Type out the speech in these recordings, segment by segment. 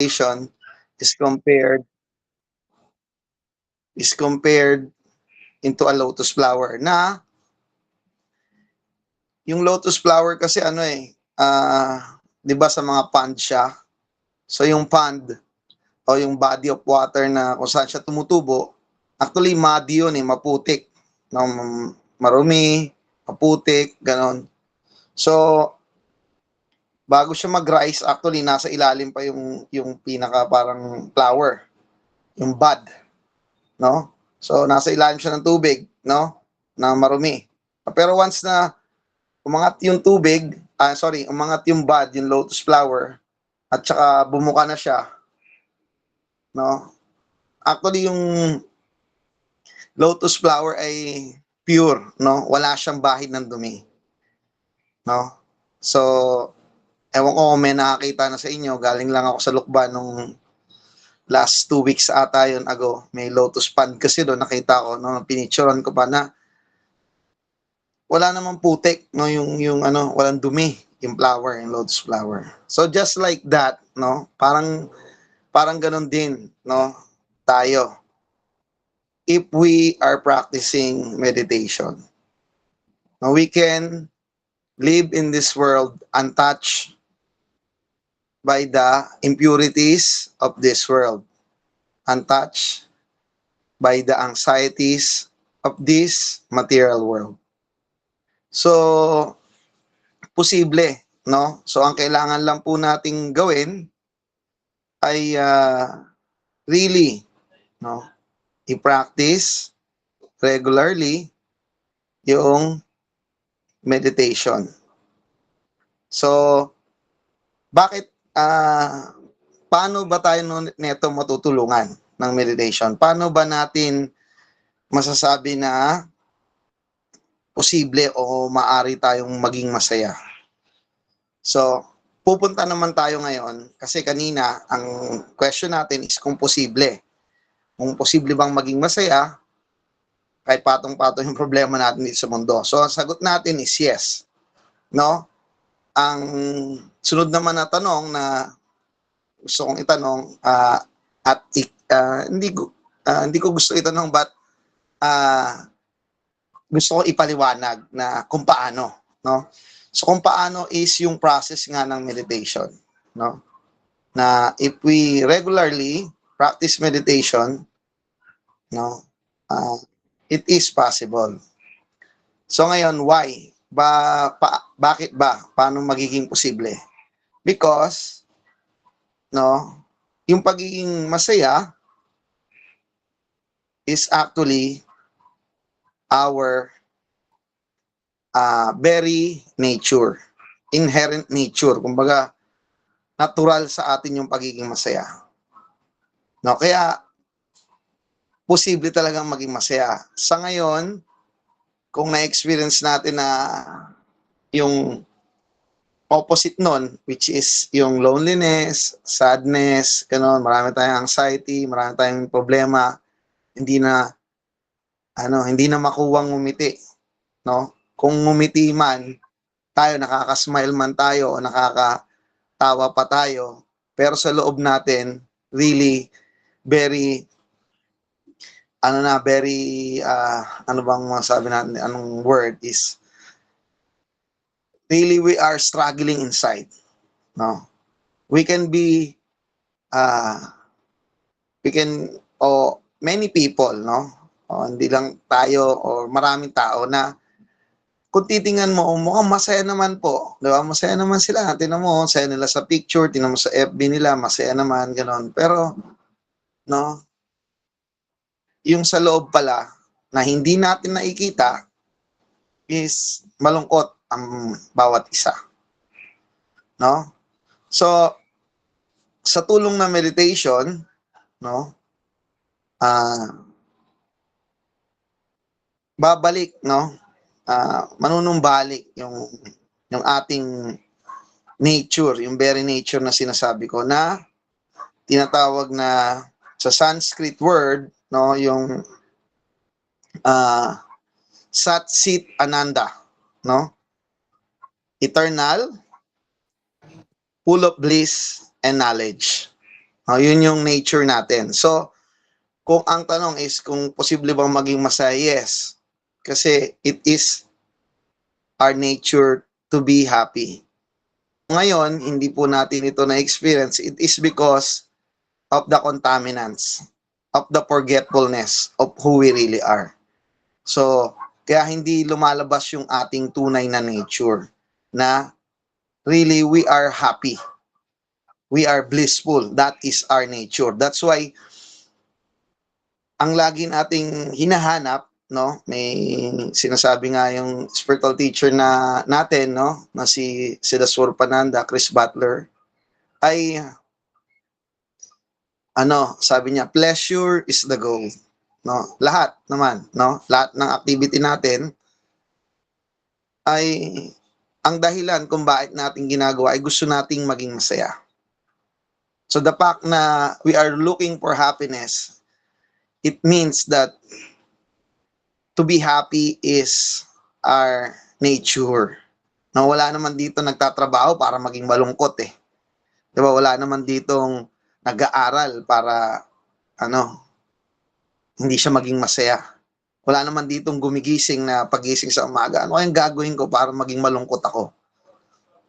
meditation is compared into a lotus flower na yung lotus flower kasi ano eh, 'di ba sa mga pond siya? So yung pond o yung body of water na kung saan siya tumutubo, actually muddy yun eh, maputik, no, marumi, maputik, ganon. So bago siya mag-rise, actually nasa ilalim pa yung pinaka parang flower, yung bud, no? So nasa ilalim siya ng tubig, no? Na marumi. Pero once na umangat yung tubig, umangat yung bud, yung lotus flower, at saka bumuka na siya, no? Actually, yung lotus flower ay pure, no? Wala siyang bahid ng dumi, no? So, ewan ko kung may nakakita na sa inyo, galing lang ako sa Lukban nung last 2 weeks ata yun ago. May lotus pond kasi doon, nakita ko, no? Pinicturean ko pa na wala namang putik, no? Yung ano, walang dumi, yung flower, yung lotus flower. So, just like that, no? Parang ganun din, no? Tayo. If we are practicing meditation, no, we can live in this world untouched by the impurities of this world, untouched by the anxieties of this material world. So, posible, no? So, ang kailangan lang po nating gawin ay really, no, i-practice regularly yung meditation. So, bakit paano ba tayo neto matutulungan ng meditation? Paano ba natin masasabi na posible o maari tayong maging masaya? So, pupunta naman tayo ngayon kasi kanina ang question natin is kung posible. Kung posible bang maging masaya kahit patong-patong yung problema natin dito sa mundo. So, ang sagot natin is yes. No? Ang sunod naman na tanong na gusto kong itanong hindi ko gusto itanong but gusto ko ipaliwanag na kung paano, no? So kung paano is yung process nga ng meditation, no? Na if we regularly practice meditation, no? It is possible. So ngayon, why? Bakit ba? Paano magiging posible? Because, no, yung pagiging masaya is actually our very nature, inherent nature, kumbaga natural sa atin yung pagiging masaya. No, kaya posible talagang maging masaya. Sa ngayon, kung na-experience natin na yung opposite nun, which is yung loneliness, sadness, gano'n, marami tayong anxiety, marami tayong problema, hindi na makuwang ngumiti, no? Kung ngumiti man tayo, nakaka-smile man tayo o nakakatawa pa tayo, pero sa loob natin, really very ano bang masabi natin, anong word is really we are struggling inside, no? We can be many people, no? Hindi lang tayo o maraming tao na kung titingnan mo, mukhang masaya naman po. Di ba? Masaya naman sila. Tingnan mo, masaya nila sa picture, tingnan mo sa FB nila, masaya naman, gano'n. Pero, no, yung sa loob pala, na hindi natin nakikita, is malungkot ang bawat isa. No? So, sa tulong ng meditation, no, babalik, no, manunumbalik yung ating nature, yung very nature na sinasabi ko na tinatawag na sa Sanskrit word, no, yung Sat Chit Ananda, no? Eternal, full of bliss and knowledge. Yun yung nature natin. So, kung ang tanong is kung posible bang maging masaya, yes. Kasi it is our nature to be happy. Ngayon, hindi po natin ito na-experience. It is because of the contaminants, of the forgetfulness of who we really are. So, kaya hindi lumalabas yung ating tunay na nature na really we are happy. We are blissful. That is our nature. That's why ang lagi nating hinahanap, no? May sinasabi nga yung spiritual teacher na natin, no, na si Sila Surpananda, Chris Butler, ay sabi niya, pleasure is the goal. No? Lahat naman, no? Lahat ng activity natin ay ang dahilan kung bakit natin ginagawa ay gusto nating maging masaya. So the fact na we are looking for happiness, it means that to be happy is our nature. No, wala naman dito nagtatrabaho para maging malungkot eh. 'Di ba? Wala naman ditong nag-aaral para hindi siya maging masaya. Wala naman ditong gumigising na pagising sa umaga, ano kayang gagawin ko para maging malungkot ako?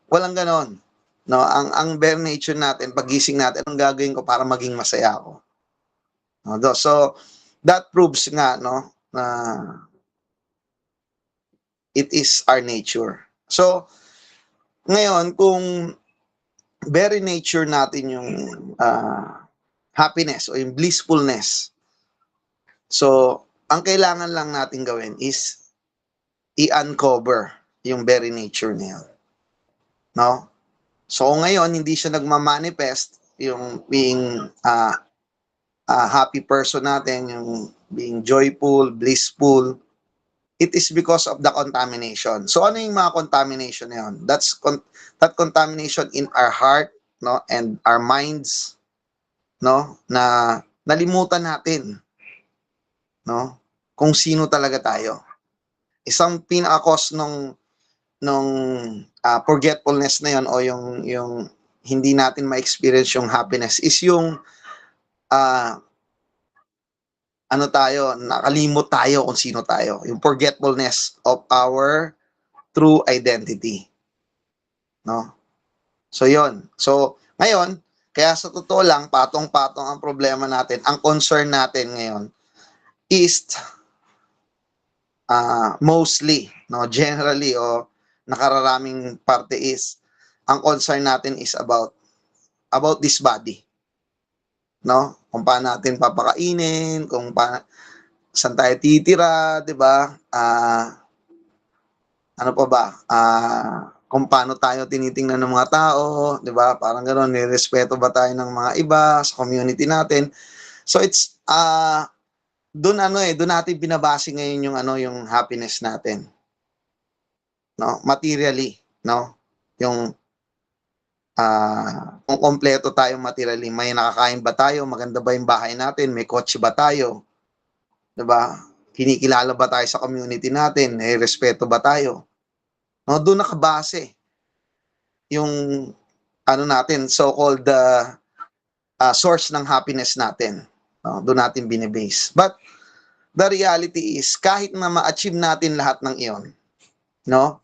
Walang ganon. No, ang bare nature natin, pagising natin, ang gagawin ko para maging masaya ako. No, so that proves nga na it is our nature. So ngayon kung very nature natin yung happiness o yung blissfulness. So ang kailangan lang natin gawin is i-uncover yung very nature niya. No? So ngayon hindi siya nagma-manifest yung being happy person natin, yung being joyful, blissful. It is because of the contamination. So ano yung mga contamination na yun? That contamination in our heart, no, and our minds, no, na nalimutan natin, no, kung sino talaga tayo. Isang pinaka-cause nung forgetfulness na yun o yung hindi natin ma-experience yung happiness is yung nakalimot tayo kung sino tayo. Yung forgetfulness of our true identity. No? So, yon. So, ngayon, kaya sa totoo lang, patong-patong ang problema natin. Ang concern natin ngayon is mostly, no, generally, o nakararaming parte is, ang concern natin is about this body. No? Kung paano natin papakainin, kung paano saan tayo titira, 'di ba? Ano pa ba? Kung paano tayo tinitingnan ng mga tao, 'di ba? Parang ganoon, nirespeto ba tayo ng mga iba sa community natin? So it's doon doon natin binabase ngayon yung happiness natin. No? Materially, no? Yung kung kompleto tayo materially, may nakakain ba tayo, maganda ba yung bahay natin, may kotse ba tayo, 'di ba? Kinikilala ba tayo sa community natin, may respeto ba tayo? No, doon nakabase yung natin, so-called source ng happiness natin. No, doon natin binibase. But the reality is kahit na ma-achieve natin lahat ng iyon, no?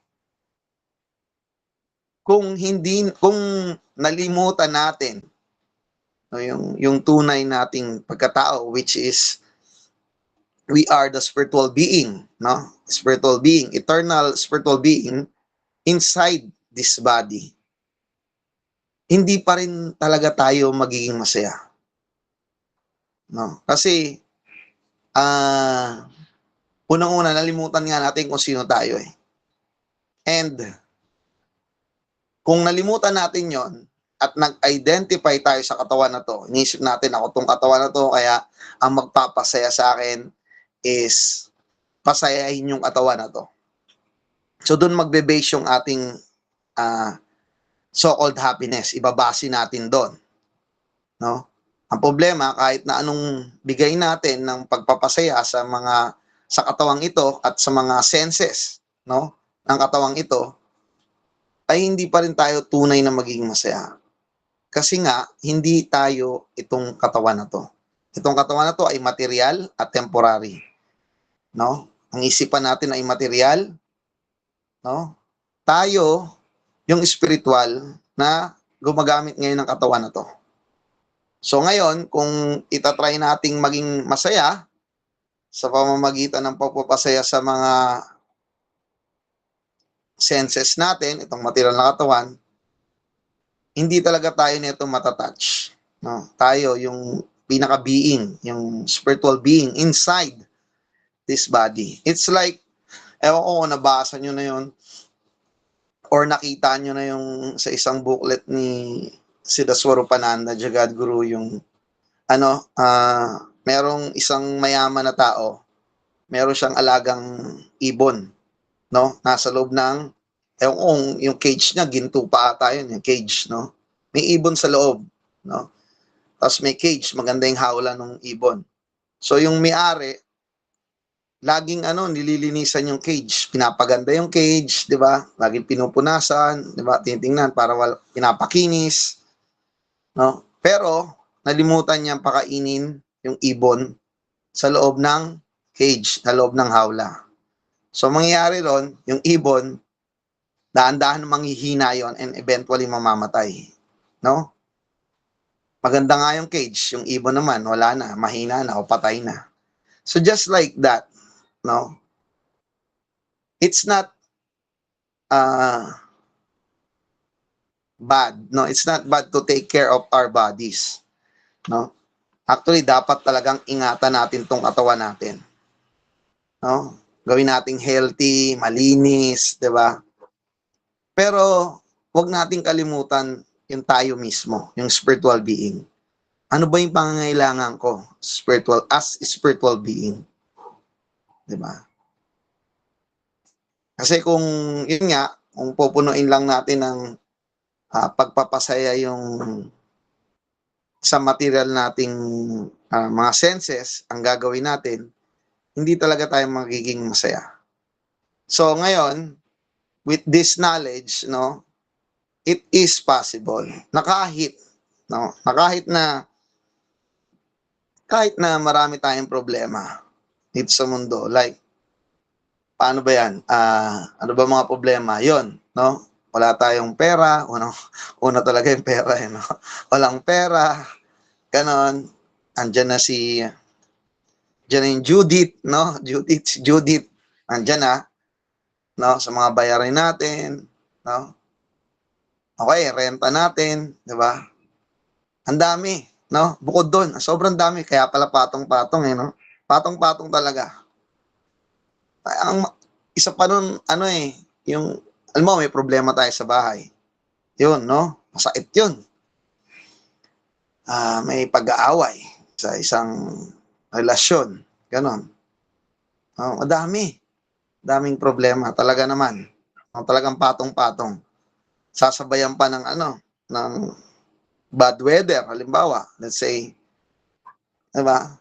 Kung nalimutan natin no, yung tunay nating pagkatao, which is we are the spiritual being, no? Spiritual being, eternal spiritual being inside this body. Hindi pa rin talaga tayo magiging masaya. No? Kasi unang-una nalimutan nga natin kung sino tayo eh. And kung nalimutan natin 'yon at nag-identify tayo sa katawan na 'to, inisip natin ako tong katawan na 'to kaya ang magpapasaya sa akin is pasayahin yung katawan na 'to. So doon magbe-base yung ating so-called happiness, ibabase natin doon. No? Ang problema, kahit na anong bigay natin ng pagpapasaya sa katawang ito at sa mga senses, no, ng katawang ito, ay hindi pa rin tayo tunay na magiging masaya. Kasi nga, hindi tayo itong katawan na 'to. Itong katawan na 'to ay material at temporary, 'no? Ang isipan natin ay material, 'no? Tayo yung spiritual na gumagamit ngayon ng katawan na 'to. So ngayon, kung ita-try nating maging masaya sa pamamagitan ng pagpapasaya sa mga senses natin, itong material na katawan, hindi talaga tayo nito mata-touch, 'no? Tayo yung pinaka-being, yung spiritual being inside this body. It's like, ewan ko kung nabasa niyo na yun or nakita niyo na yung sa isang booklet ni Siddha Swarupananda, Jagadguru, yung ano, merong isang mayaman na tao, meron siyang alagang ibon, 'no? Nasa loob ng, ewan ko kung yung cage niya ginto pa ata yun, yung cage, 'no? May ibon sa loob, 'no? Tapos may cage, maganda yung hawla ng ibon. So yung may-ari, laging ano, nililinisan yung cage, pinapaganda yung cage, 'di ba? Laging pinupunasan, 'di ba? Tinitingnan para pinapakinis, 'no? Pero nalimutan niyang pakainin yung ibon sa loob ng cage, sa loob ng hawla. So mangyayari ron, yung ibon, dahan-dahan manghihina yon and eventually mamamatay, 'no? Maganda nga yung cage, yung ibon naman wala na, mahina na o patay na. So just like that, 'no? It's not bad, no? It's not bad to take care of our bodies, no? Actually, dapat talagang ingatan natin tong katawan natin, no? Gawin nating healthy, malinis, 'di ba? Pero wag nating kalimutan yung tayo mismo, yung spiritual being. Ano ba yung pangangailangan ko spiritual being, 'di ba? Kasi kung yun nga, kung pupunuin lang natin ng pagpapasaya yung sa material nating mga senses, ang gagawin natin, hindi talaga tayo magiging masaya. So ngayon, with this knowledge, no, it is possible na kahit na marami tayong problema dito sa mundo, like paano ba 'yan? Ano ba mga problema? 'Yon, no? Wala tayong pera, una talaga yung pera, eh, 'no? Walang pera, gano'n. Andiyan na diyan na yung Judith, 'no? Si Judith, andiyan na, 'no? Sa mga bayarin natin, 'no? Okay, renta natin, 'di ba? Ang dami, 'no? Bukod do'n, sobrang dami kaya pala patong-patong, eh, 'no? Patong-patong talaga. Ang isa pa nun ano, eh, yung alam mo may problema tayo sa bahay, yun 'no, masakit yun. May pag-aaway sa isang relasyon, gano'n. Madami, daming problema talaga naman, talagang patong-patong. Sasabayan pa ng ano, ng bad weather halimbawa, let's say, 'di ba,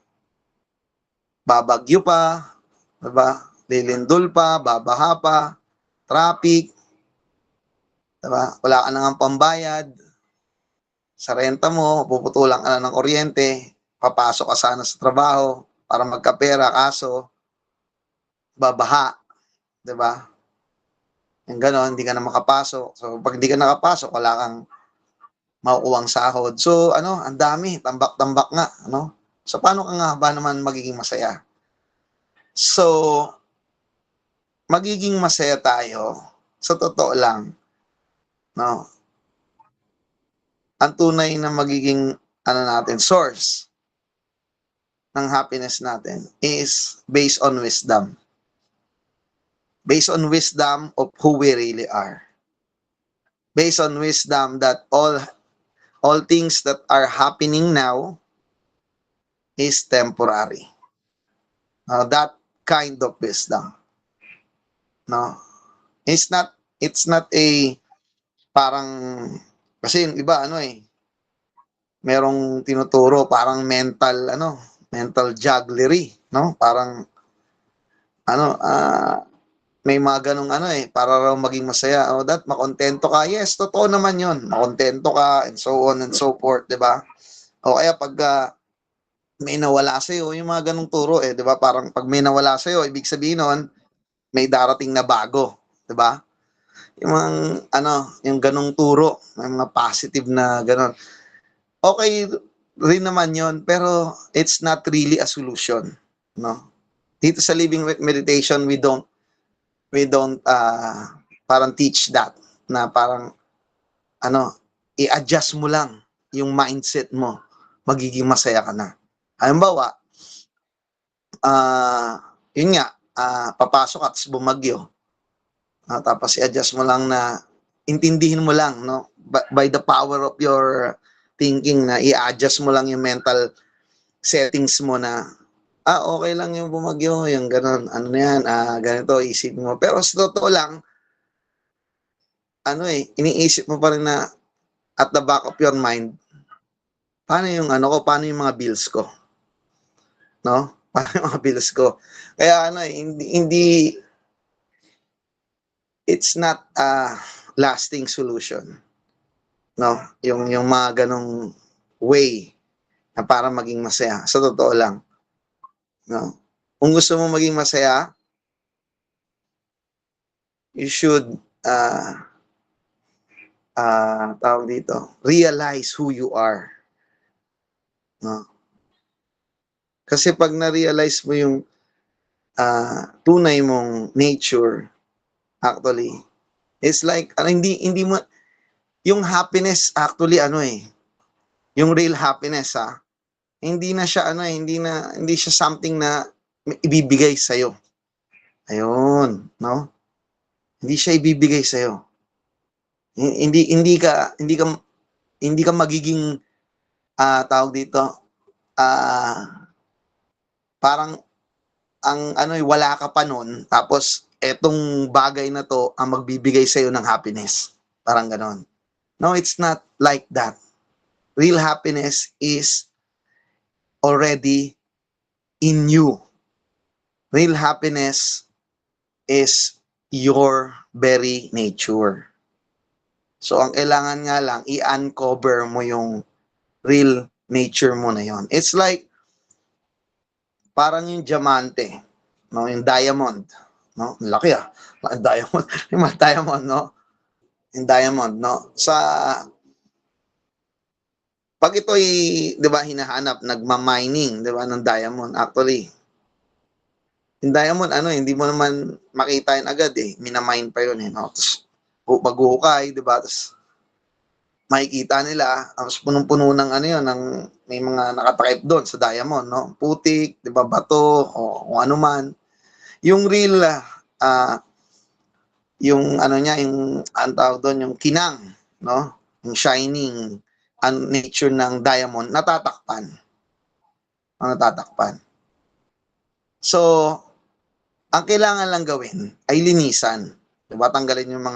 babagyo pa, 'di ba, lilindol pa, babaha pa, traffic, 'di ba, wala ka na ngang pambayad sa renta mo, puputulan ka na ng kuryente, papasok ka sana sa trabaho para magkapera kaso babaha, 'di ba? Yung gano'n, hindi ka na makapasok. So, 'pag hindi ka nakapasok, wala kang makukuhang sahod. So, ano, ang dami, tambak-tambak nga, ano? So, paano ka nga ba naman magiging masaya? So, magiging masaya tayo, sa totoo lang, 'no? Ang tunay na magiging ano natin, source ng happiness natin is based on wisdom. Based on wisdom of who we really are. Based on wisdom that all things that are happening now is temporary. That kind of wisdom, no? It's not a parang, kasi yung iba ano, eh, merong tinuturo parang mental jugglery, no? Parang ano, may mga ganong ano para raw maging masaya. O that, makontento ka. Yes, totoo naman yun. Makontento ka, and so on and so forth, di ba? O kaya pag may nawala sa'yo, yung mga ganong turo di ba? Parang pag may nawala sa'yo, ibig sabihin nun, may darating na bago, di ba? Yung mga, yung ganong turo, may mga positive na ganon. Okay rin naman yon, pero it's not really a solution, no? Dito sa living meditation, we don't parang teach that, na parang i-adjust mo lang yung mindset mo, magiging masaya ka na. Halimbawa, yun nga, papasok at bumagyo. Tapos i-adjust mo lang na, intindihin mo lang, no? By the power of your thinking, na i-adjust mo lang yung mental settings mo na, okay lang yung bumagyo, yung gano'n, ano na yan, ganito, isipin mo. Pero sa totoo lang, iniisip mo pa rin na, at the back of your mind, paano yung paano yung mga bills ko? No? Paano yung mga bills ko? Kaya hindi, it's not a lasting solution. No? Yung mga ganong way na para maging masaya. Sa totoo lang. No? Kung gusto mo maging masaya, you should tawag dito, realize who you are. No? Kasi pag na-realize mo yung tunay mong nature, actually, it's like, hindi mo, yung happiness, actually, yung real happiness, hindi na siya, hindi siya something na ibibigay sa'yo. Ayun, no? Hindi siya ibibigay sa'yo. Hindi ka magiging, tawag dito, parang, wala ka pa nun, tapos, etong bagay na to, ang magbibigay sa'yo ng happiness. Parang ganon. No, it's not like that. Real happiness is already in you. Real happiness is your very nature. So, ang kailangan nga lang, i-uncover mo yung real nature mo na yon. It's like, parang yung diamante, no? Yung diamond, no? Laki diamond, yung mga diamond, no? Yung diamond, no? Pag ito'y, di ba, hinahanap, nagma-mining, di ba, ng diamond, actually, yung diamond, hindi mo naman makita yun agad, minamine pa yun, no? Tapos, maghuhukay, di ba, tapos, makikita nila, tapos punong-puno ng ng may mga nakatakip doon sa diamond, no? Putik, 'di ba, bato o kung ano man. Yung real yung niya, yung tawag doon, yung kinang, no? Yung shining nature ng diamond natatakpan. Natatakpan. So, ang kailangan lang gawin ay linisan. 'Di ba? Tanggalin yung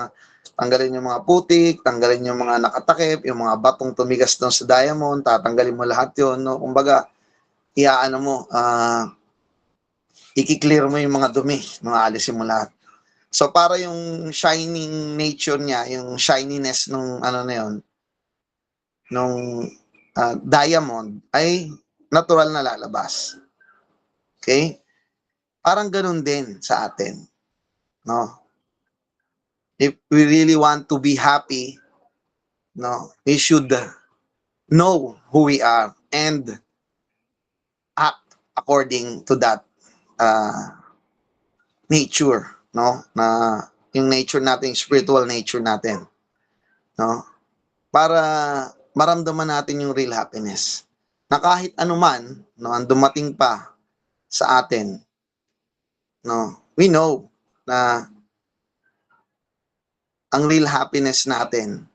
mga putik, tanggalin yung mga nakatakip, yung mga batong tumigas doon sa diamond, tatanggalin mo lahat yun, no? Kumbaga, i-clear mo yung mga dumi, alisin mo lahat. So, para yung shining nature niya, yung shininess nung na yun, nung diamond, ay natural na lalabas. Okay? Parang ganun din sa atin. No? If we really want to be happy, no, we should know who we are and act according to that nature, no? Na yung nature natin, spiritual nature natin, no? Para maramdaman natin yung real happiness. Na kahit anuman, no, ang dumating pa sa atin, no, we know na ang real happiness natin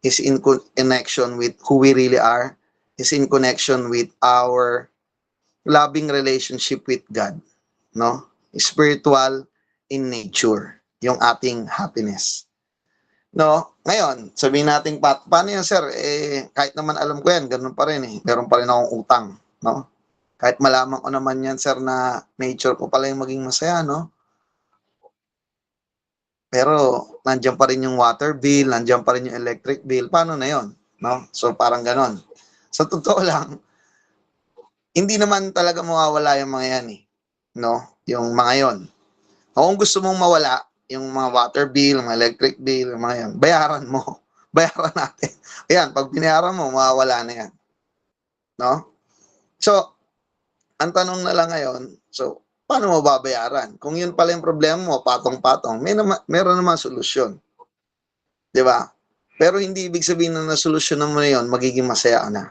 is in connection with who we really are, is in connection with our loving relationship with God, no? Spiritual in nature, yung ating happiness. No, ngayon, sabihin natin, paano yan, sir? Kahit naman alam ko yan, ganun pa rin Meron pa rin akong utang, no? Kahit malaman ko naman yan, sir, na nature ko pala yung maging masaya, no? Pero nandiyan pa rin yung water bill, nandiyan pa rin yung electric bill, paano na yon, no? So parang ganon. Sa totoo lang, hindi naman talaga mawawala yung mga yan eh, no? Yung mga yon. Kung gusto mong mawala, yung mga water bill, mga electric bill, yung mga yan, bayaran mo. Bayaran natin. Ayan, pag binayaran mo, mawawala na yan, no? So, ang tanong na lang ngayon, so, paano mo babayaran? Kung yun pala yung problema mo, patong-patong, meron naman solusyon. Di ba? Pero hindi ibig sabihin na nasolusyonan mo na yun, magiging masaya ka na.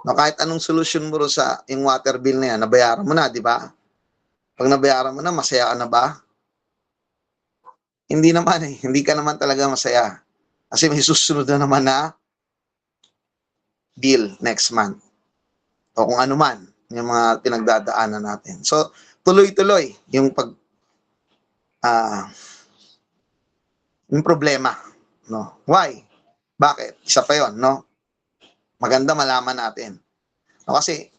No, kahit anong solusyon mo sa yung water bill na yan, nabayaran mo na, di ba? Pag nabayaran mo na, masaya ka na ba? Hindi naman eh. Hindi ka naman talaga masaya. Kasi may susunod na naman na bill next month. O kung ano man, yung mga pinagdadaanan natin. So, tuloy-tuloy yung yung problema. No? Why? Bakit? Isa pa yon, no? Maganda malaman natin. No, kasi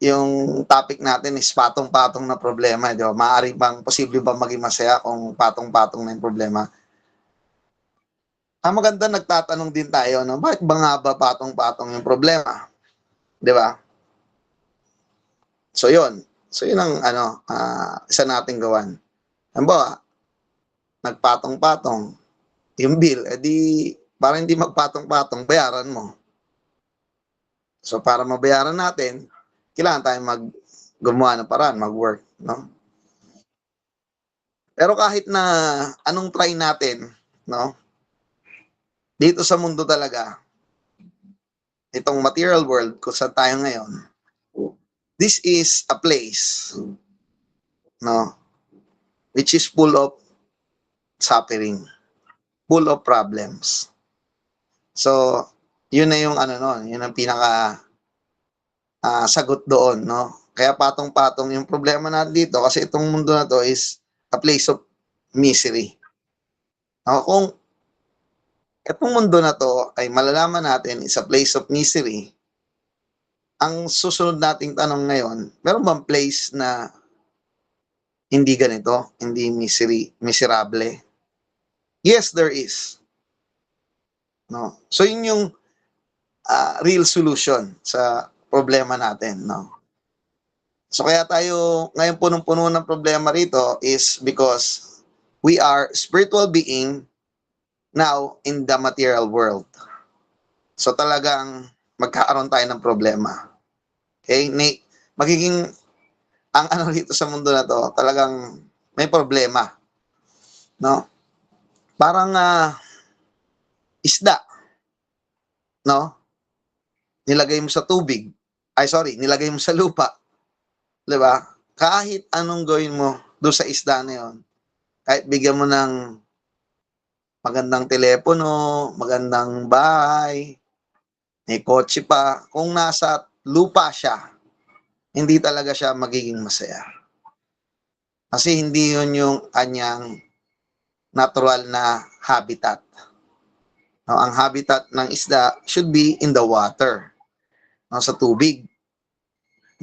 yung topic natin is patong-patong na problema, di ba? Maaari bang, posible ba maging masaya kung patong-patong na yung problema? Maganda nagtatanong din tayo, no? Bakit ba nga ba patong-patong yung problema? Di ba? So, yun. So, yun ang, isa nating gawan. Halimbawa, nagpatong-patong yung bill, edi, para hindi magpatong-patong, bayaran mo. So, para mabayaran natin, kailangan tayong gumawa ng paraan, mag-work, no? Pero kahit na anong try natin, no? Dito sa mundo talaga, itong material world kung saan tayo ngayon, this is a place, no? Which is full of suffering, full of problems. So, yun na yung yun ang pinaka sagot doon, no? Kaya patong-patong yung problema natin dito kasi itong mundo na to is a place of misery. No? Kung itong mundo na to ay malalaman natin is a place of misery, ang susunod nating tanong ngayon, meron bang place na hindi ganito, hindi miserable? Yes, there is. No? So yun yung real solution sa problema natin, no? So kaya tayo ngayon punong-puno ng problema rito is because we are spiritual being now in the material world. So talagang magkakaroon tayo ng problema. Okay? Magiging ang dito sa mundo na to, talagang may problema, no? Parang isda, no? Nilagay mo sa tubig. Nilagay mo sa lupa, 'di ba? Kahit anong gawin mo do sa isda na 'yon, kahit bigyan mo ng magandang telepono, magandang bahay, may kotse pa, kung nasa lupa siya, hindi talaga siya magiging masaya. Kasi hindi yun yung kanyang natural na habitat. No, ang habitat ng isda should be in the water, no, sa tubig.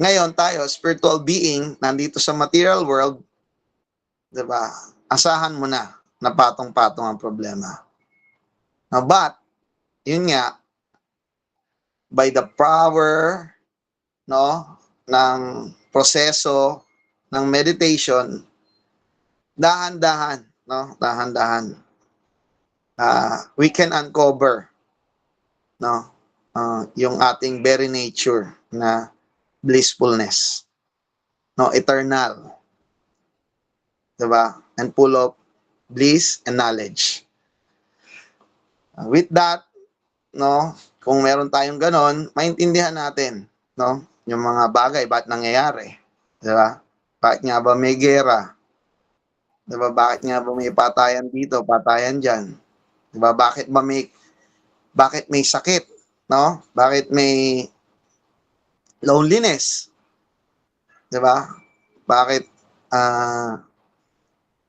Ngayon tayo, spiritual being, nandito sa material world, 'di ba? Asahan mo na patong-patong ang problema. Now, but yun nga, by the power, no, ng proseso ng meditation, dahan-dahan, no, dahan-dahan, we can uncover, no, yung ating very nature na blissfulness, no, eternal, 'di ba? And full of bliss and knowledge. With that, no, kung meron tayong ganon, maintindihan natin, no, yung mga bagay, bakit nangyayari, di ba? Bakit nga ba may gera? Di ba? Bakit nga ba may patayan dito, patayan dyan? Di ba? Bakit may sakit, no? Bakit may loneliness? Di ba? Bakit,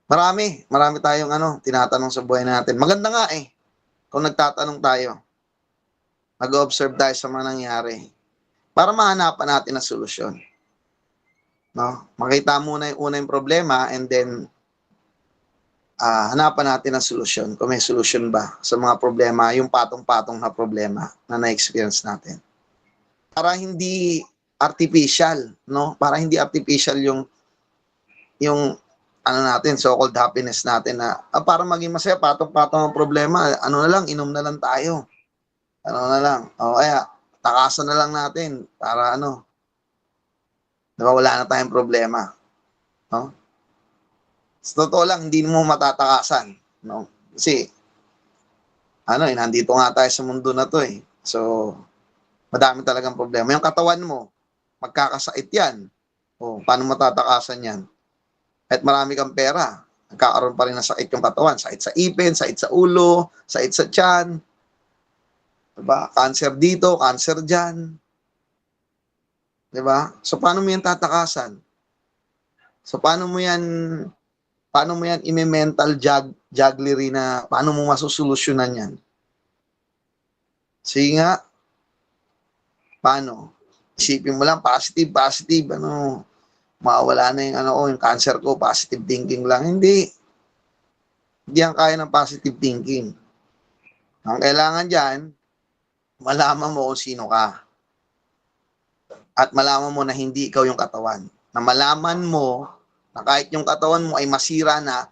marami tayong tinatanong sa buhay natin. Maganda nga eh, kung nagtatanong tayo, mag-observe tayo sa mga nangyari para mahanapan natin ang solusyon. No? Makita muna yung unang problema and then hanapan natin ang solusyon, kung may solusyon ba sa mga problema, yung patong-patong na problema na na-experience natin. Para hindi artificial, no? Para hindi artificial yung ano natin, so-called happiness natin na para maging masaya, patong-patong ang problema, ano na lang, inom na lang tayo. Ano na lang, o kaya, takasan na lang natin para ano, diba, wala na tayong problema. No? Sa totoo lang, hindi mo matatakasan. No? Kasi, nandito nga tayo sa mundo na to eh. So, madami talagang problema. Yung katawan mo, magkakasakit yan. O, paano matatakasan yan? At marami kang pera, nagkakaroon pa rin ng sakit yung katawan. Sakit sa ipin, sakit sa ulo, sakit sa tiyan. Diba? Cancer dito, cancer dyan. Diba? So, paano mo yan tatakasan? So, paano mo yan i-mental jugglery na paano mo masusolusyonan yan? Sige nga, paano? Isipin mo lang, positive, mawawala na yung cancer ko, positive thinking lang. Hindi yan kaya ng positive thinking. Ang kailangan dyan, malaman mo kung sino ka. At malaman mo na hindi ikaw yung katawan. Na malaman mo na kahit yung katawan mo ay masira na,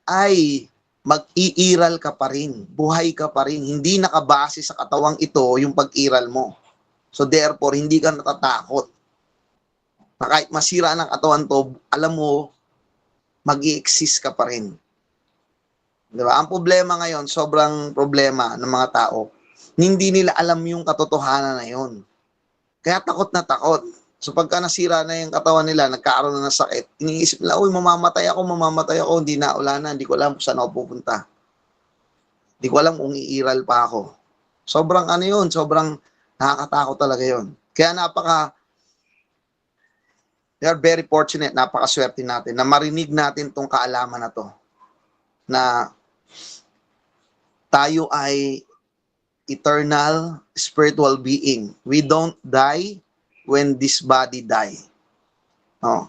ay mag-iiral ka pa rin. Buhay ka pa rin. Hindi nakabase sa katawang ito yung pag-iral mo. So therefore, hindi ka natatakot. Na kahit masira ng katawan to, alam mo, mag-i-exist ka pa rin. Diba? Ang problema ngayon, sobrang problema ng mga tao, hindi nila alam yung katotohanan na yun. Kaya takot na takot. So pagka nasira na yung katawan nila, nagkakaroon na ng sakit, iniisip nila, uy, mamamatay ako, hindi na, wala na, hindi ko alam kung saan ako pupunta. Hindi ko alam kung iiral pa ako. Sobrang sobrang nakakatakot talaga yun. Kaya we are very fortunate, napakaswerte natin na marinig natin tong kaalaman na to. Na tayo ay eternal spiritual being. We don't die when this body die. No?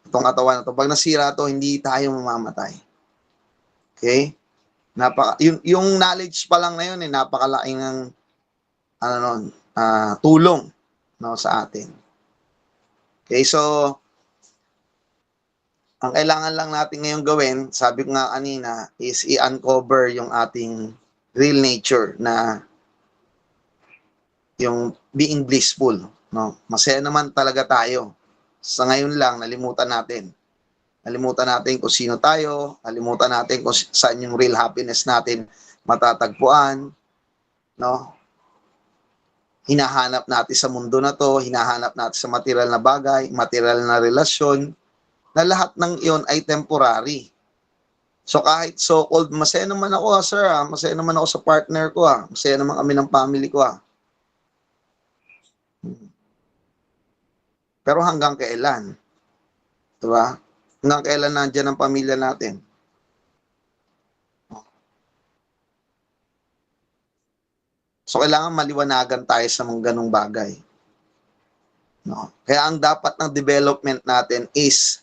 Itong katawan na to. Pag nasira to, hindi tayo mamamatay. Okay? Yung knowledge pa lang na yun, napakalaking tulong, no, sa atin. Okay, so ang kailangan lang natin ngayon gawin, sabi ko nga kanina, is i-uncover yung ating real nature na yung being blissful. No? Masaya naman talaga tayo. Sa ngayon lang, nalimutan natin. Nalimutan natin kung sino tayo, nalimutan natin kung saan yung real happiness natin matatagpuan. No? Hinahanap natin sa mundo na to, hinahanap natin sa material na bagay, material na relasyon, na lahat ng iyon ay temporary. So kahit so-called, masaya naman ako sir, masaya naman ako sa partner ko, masaya naman kami ng family ko. Pero hanggang kailan? Diba? Hanggang kailan nandiyan ang pamilya natin? So kailangan maliwanagan tayo sa mga ganong bagay. No? Kaya ang dapat ng development natin is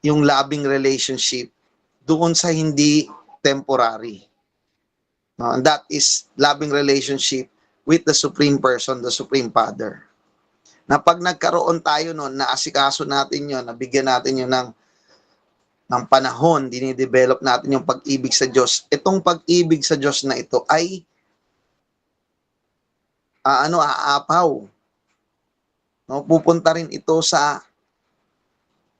yung loving relationship doon sa hindi temporary. No? And that is loving relationship with the Supreme Person, the Supreme Father. Na pag nagkaroon tayo noon, naasikaso natin yun, nabigyan natin yun ng panahon, dinidevelop natin yung pag-ibig sa Diyos. Itong pag-ibig sa Diyos na ito ay aapaw. No, pupunta rin ito sa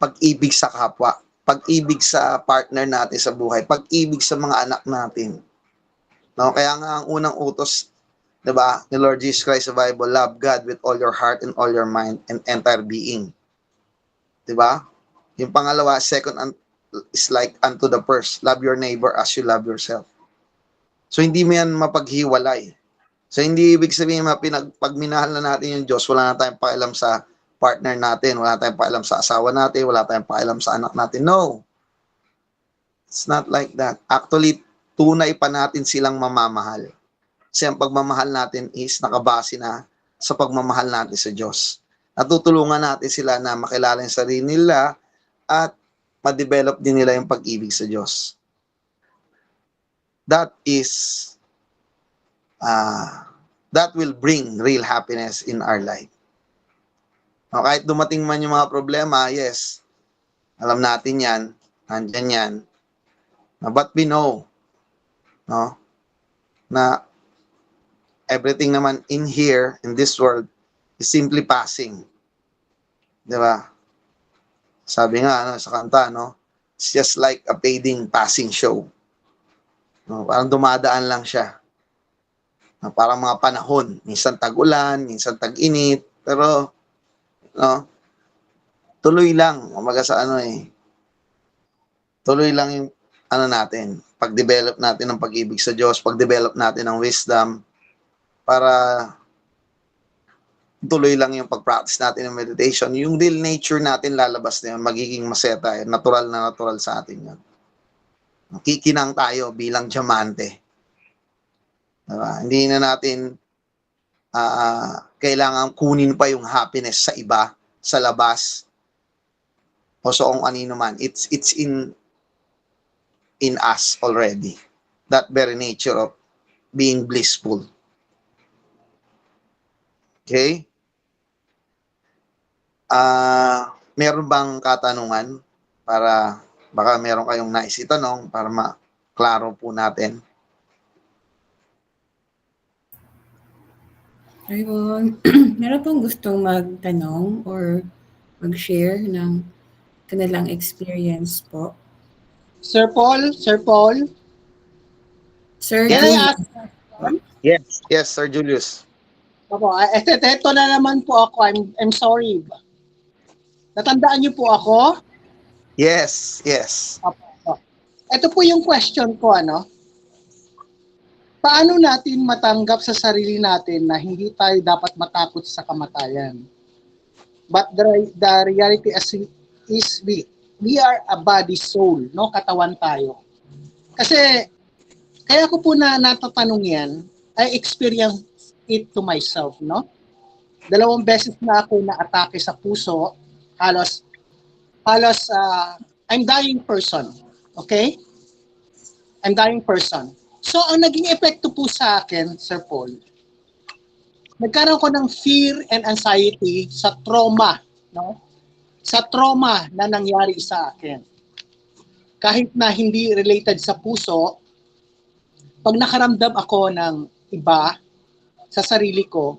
pag-ibig sa kapwa, pag-ibig sa partner natin sa buhay, pag-ibig sa mga anak natin. No, kaya nga ang unang utos, 'di ba, ni Lord Jesus Christ sa Bible, love God with all your heart and all your mind and entire being. 'Di ba? Yung pangalawa, second is like unto the first, love your neighbor as you love yourself. So hindi mo yan mapaghiwalay. So hindi ibig sabihin pagminahal na natin yung Diyos, wala na tayong pakialam sa partner natin, wala na tayong pakialam sa asawa natin, wala tayong pakialam sa anak natin. No. It's not like that. Actually, tunay pa natin silang mamamahal. Kasi ang pagmamahal natin is nakabase na sa pagmamahal natin sa Diyos. Natutulungan natin sila na makilala yung sarili nila at ma-develop din nila yung pag-ibig sa Diyos. that is that will bring real happiness in our life. No, kahit dumating man yung mga problema, yes, alam natin yan, nandyan yan. But we know, no, na everything naman in here, in this world, is simply passing. Di ba? Sabi nga ano, sa kanta, no, it's just like a fading passing show. No, parang dumadaan lang siya. No, parang mga panahon, minsan tag-ulan, minsan tag-init, pero no, tuloy lang, umaga sa ano tuloy lang yung ano natin, pag-develop natin ng pag-ibig sa Diyos, pag-develop natin ng wisdom, para tuloy lang yung pag-practice natin ng meditation. Yung real nature natin lalabas na yun, magiging maseta, natural na natural sa atin yun. Kikinang tayo bilang diamante. Diba? Hindi na natin kailangan kunin pa yung happiness sa iba, sa labas, o sa kung anino man. It's in us already. That very nature of being blissful. Okay? Meron bang katanungan para baka meron kayong nais itanong para maklaro po natin? Ayun. Meron pong gustong magtanong or mag-share ng kanilang experience po? Sir Paul? Sir Can I Julius. ask? Yes, Sir Julius. Opo, eto na naman po ako. I'm sorry. Natandaan niyo po ako? Yes. Opo. Ito po yung question ko, ano? Paano natin matanggap sa sarili natin na hindi tayo dapat matakot sa kamatayan? But the reality is we are a body soul, no? Katawan tayo. Kasi kaya ko po natatanong yan, I experience it to myself, no? 2 beses na ako na-atake sa puso, halos I'm dying person. Okay? I'm dying person. So, ang naging epekto po sa akin, Sir Paul, nagkaroon ko ng fear and anxiety sa trauma, no? Sa trauma na nangyari sa akin. Kahit na hindi related sa puso, pag nakaramdam ako ng iba sa sarili ko,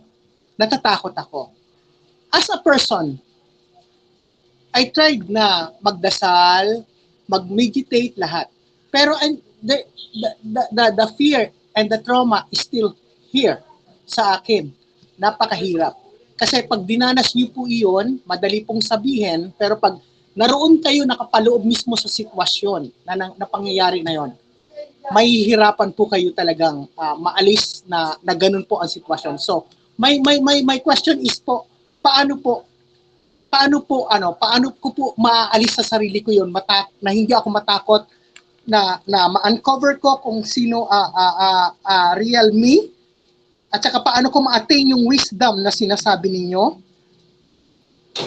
natatakot ako. As a person, I tried na magdasal, mag-meditate lahat. Pero the fear and the trauma is still here sa akin. Napakahirap. Kasi pag dinanas niyo po iyon, madali pong sabihin, pero pag naroon kayo nakapaloob mismo sa sitwasyon na pangyayari na yon, mahihirapan po kayo talagang maalis na ganun po ang sitwasyon. So, my question is po, paano ko po maaalis sa sarili ko 'yon na hindi ako matakot na ma-uncover ko kung sino real me, at saka paano ko ma-attain yung wisdom na sinasabi ninyo?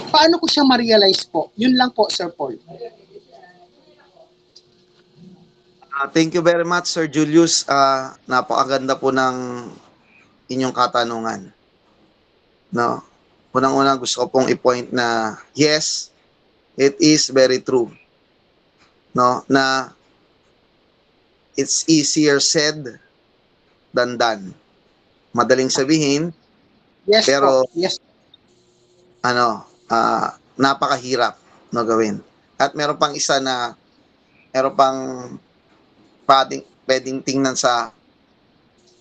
Paano ko siya ma-realize po? Yun lang po, Sir Paul. Thank you very much, Sir Julius. Napakaganda po ng inyong katanungan. No? Unang-una gusto ko pong i-point na yes, it is very true. No, na it's easier said than done. Madaling sabihin, Yes, pero po. Yes. Napakahirap na gawin. At meron pang isa na meron pang pwedeng tingnan sa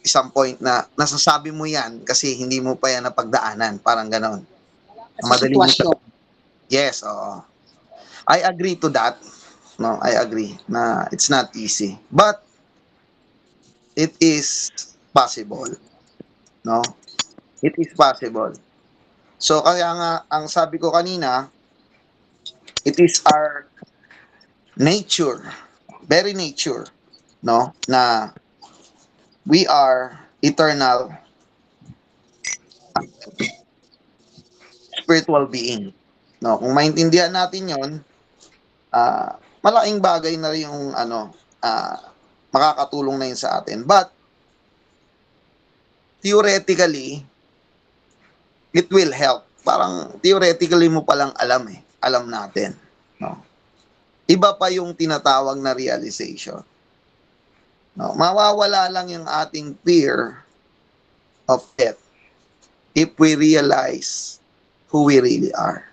isang point na nasasabi mo yan kasi hindi mo pa yan napagdaanan. Parang ganon. Madali mo siya. Yes, oo. I agree to that. No, I agree na it's not easy. But it is possible. No? It is possible. So kaya nga ang sabi ko kanina, it is our nature, very nature, no, na we are eternal spiritual being. No, kung maintindihan natin 'yon, malaking bagay na rin yung makakatulong na yun sa atin. But, theoretically, it will help. Parang theoretically mo palang alam eh. Alam natin. No? Iba pa yung tinatawag na realization. No? Mawawala lang yung ating fear of death if we realize who we really are.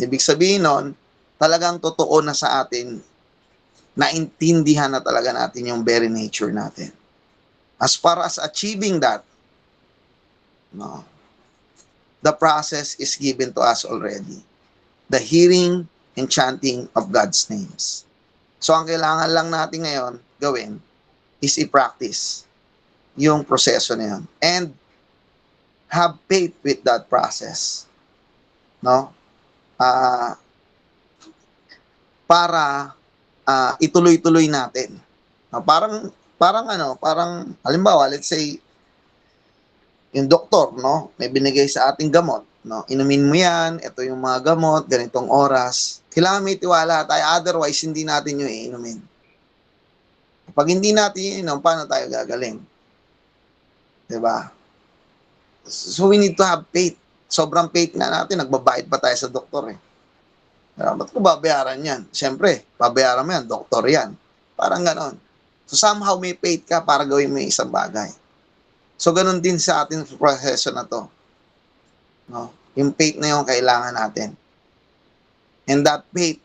Ibig sabihin nun, talagang totoo na sa atin, naintindihan na talaga natin yung very nature natin. As far as achieving that, no, the process is given to us already. The hearing and chanting of God's names. So ang kailangan lang natin ngayon gawin is i-practice yung proseso na yun. And have faith with that process. No? Para ituloy-tuloy natin. No? Parang halimbawa, let's say yung doktor, no, may binigay sa ating gamot, no. Inumin mo 'yan, ito yung mga gamot, ganitong oras. Kailangan may tiwala tayo, otherwise hindi natin yung iinumin. Pag hindi natin iinom, paano tayo gagaling? 'Di ba? So we need to have faith. Sobrang faith nga natin, nagbabayad pa tayo sa doktor eh. Ba't ko babayaran yan? Siyempre, babayaran mo yan, doktor yan. Parang ganon. So somehow may faith ka para gawin mo yung isang bagay. So ganon din sa ating proseso na to. No? Yung faith na yung kailangan natin. And that faith,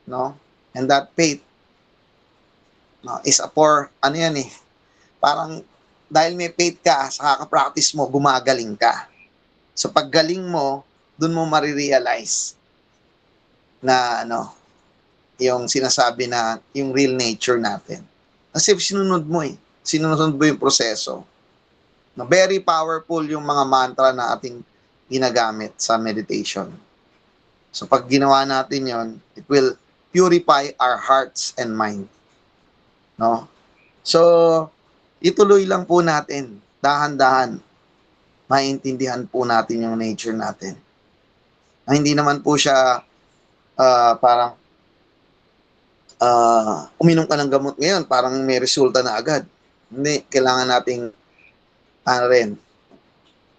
no? And that faith, no, is ano yan eh. Parang dahil may faith ka, sa kaka-practice mo, gumagaling ka. So paggaling mo, dun mo marirealize na yung sinasabi na yung real nature natin. Kasi sinunod mo eh. Sinunod mo yung proseso. Na very powerful yung mga mantra na ating ginagamit sa meditation. So pag ginawa natin yon, it will purify our hearts and mind. No? So, ituloy lang po natin, dahan-dahan, maintindihan po natin yung nature natin. Na hindi naman po siya parang uminom ka ng gamot ngayon, parang may resulta na agad. Hindi, kailangan nating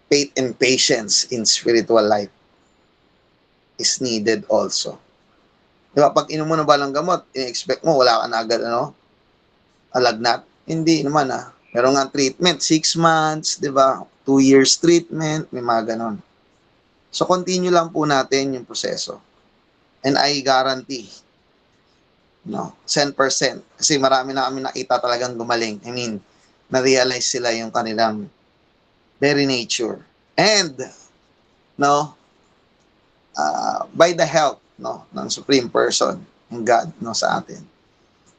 faith and patience in spiritual life is needed also. Diba, pag inom mo na ba ng gamot, i-expect mo, wala ka na agad, alagnat? Hindi naman, Meron nga treatment, 6 months, diba, 2 years treatment, may mga ganon. So, continue lang po natin yung proseso. And I guarantee, 100%. Kasi marami na kami nakita talagang gumaling. I mean, na-realize sila yung kanilang very nature. And, by the help, ng Supreme Person, ng God, sa atin.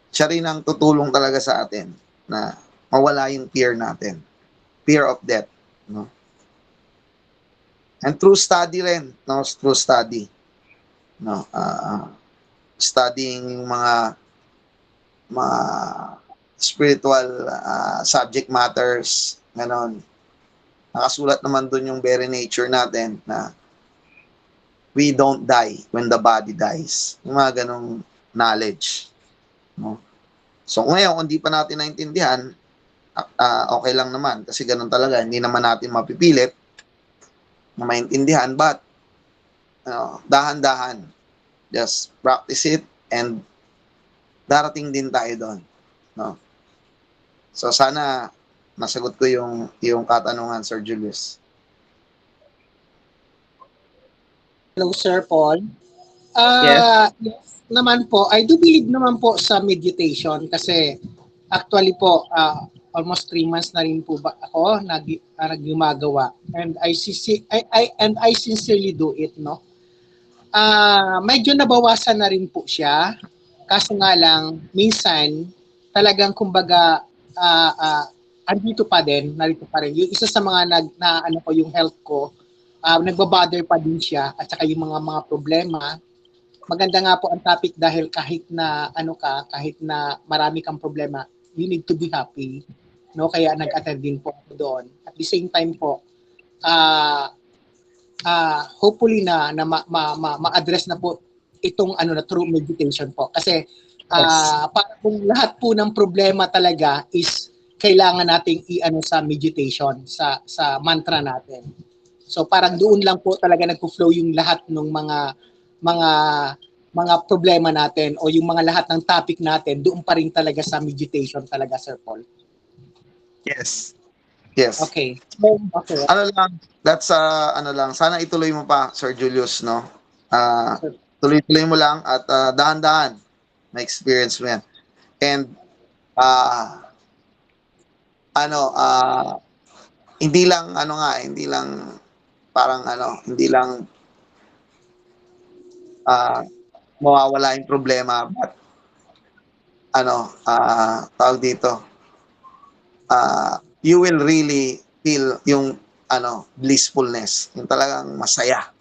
Siya rin ang tutulong talaga sa atin na mawala yung fear natin. Fear of death, And through study rin, through study. Studying mga spiritual subject matters, ganon. Nakasulat naman dun yung very nature natin na we don't die when the body dies. Yung mga ganong knowledge. So ngayon, kung di pa natin naintindihan, okay lang naman. Kasi ganon talaga, hindi naman natin mapipilit na maintindihan. But, dahan-dahan, just practice it and darating din tayo doon. So sana nasagot ko yung katanungan, Sir Julius. Hello, Sir Paul. Yes. Naman po, I do believe naman po sa meditation kasi actually po, almost 3 months na rin po ba ako naggumagawa. And I sincerely do it, medyo nabawasan na rin po siya. Kaso nga lang, minsan, talagang kumbaga, andito pa din, narito pa rin. Yung isa sa mga yung health ko, nagbabother pa din siya at saka yung mga problema. Maganda nga po ang topic dahil kahit na kahit na marami kang problema, you need to be happy. Kaya nag-attend din po ako doon. At the same time po, hopefully na ma-address na po itong true meditation po. Kasi Para kung lahat po ng problema talaga is kailangan nating i-ano sa meditation, sa mantra natin. So parang doon lang po talaga nagpo-flow yung lahat ng mga mga problema natin o yung mga lahat ng topic natin, doon pa rin talaga sa meditation talaga, Sir Paul. Yes. Yes. Okay. So, okay. Ano lang, that's ano lang, sana ituloy mo pa, Sir Julius, no? Tuloy-tuloy mo lang at dahan-dahan na experience mo yan. And ano, hindi lang ano nga, hindi lang parang ano, hindi lang mawawala yung problema, but ano, tawag dito, you will really feel yung ano, blissfulness, yung talagang masaya.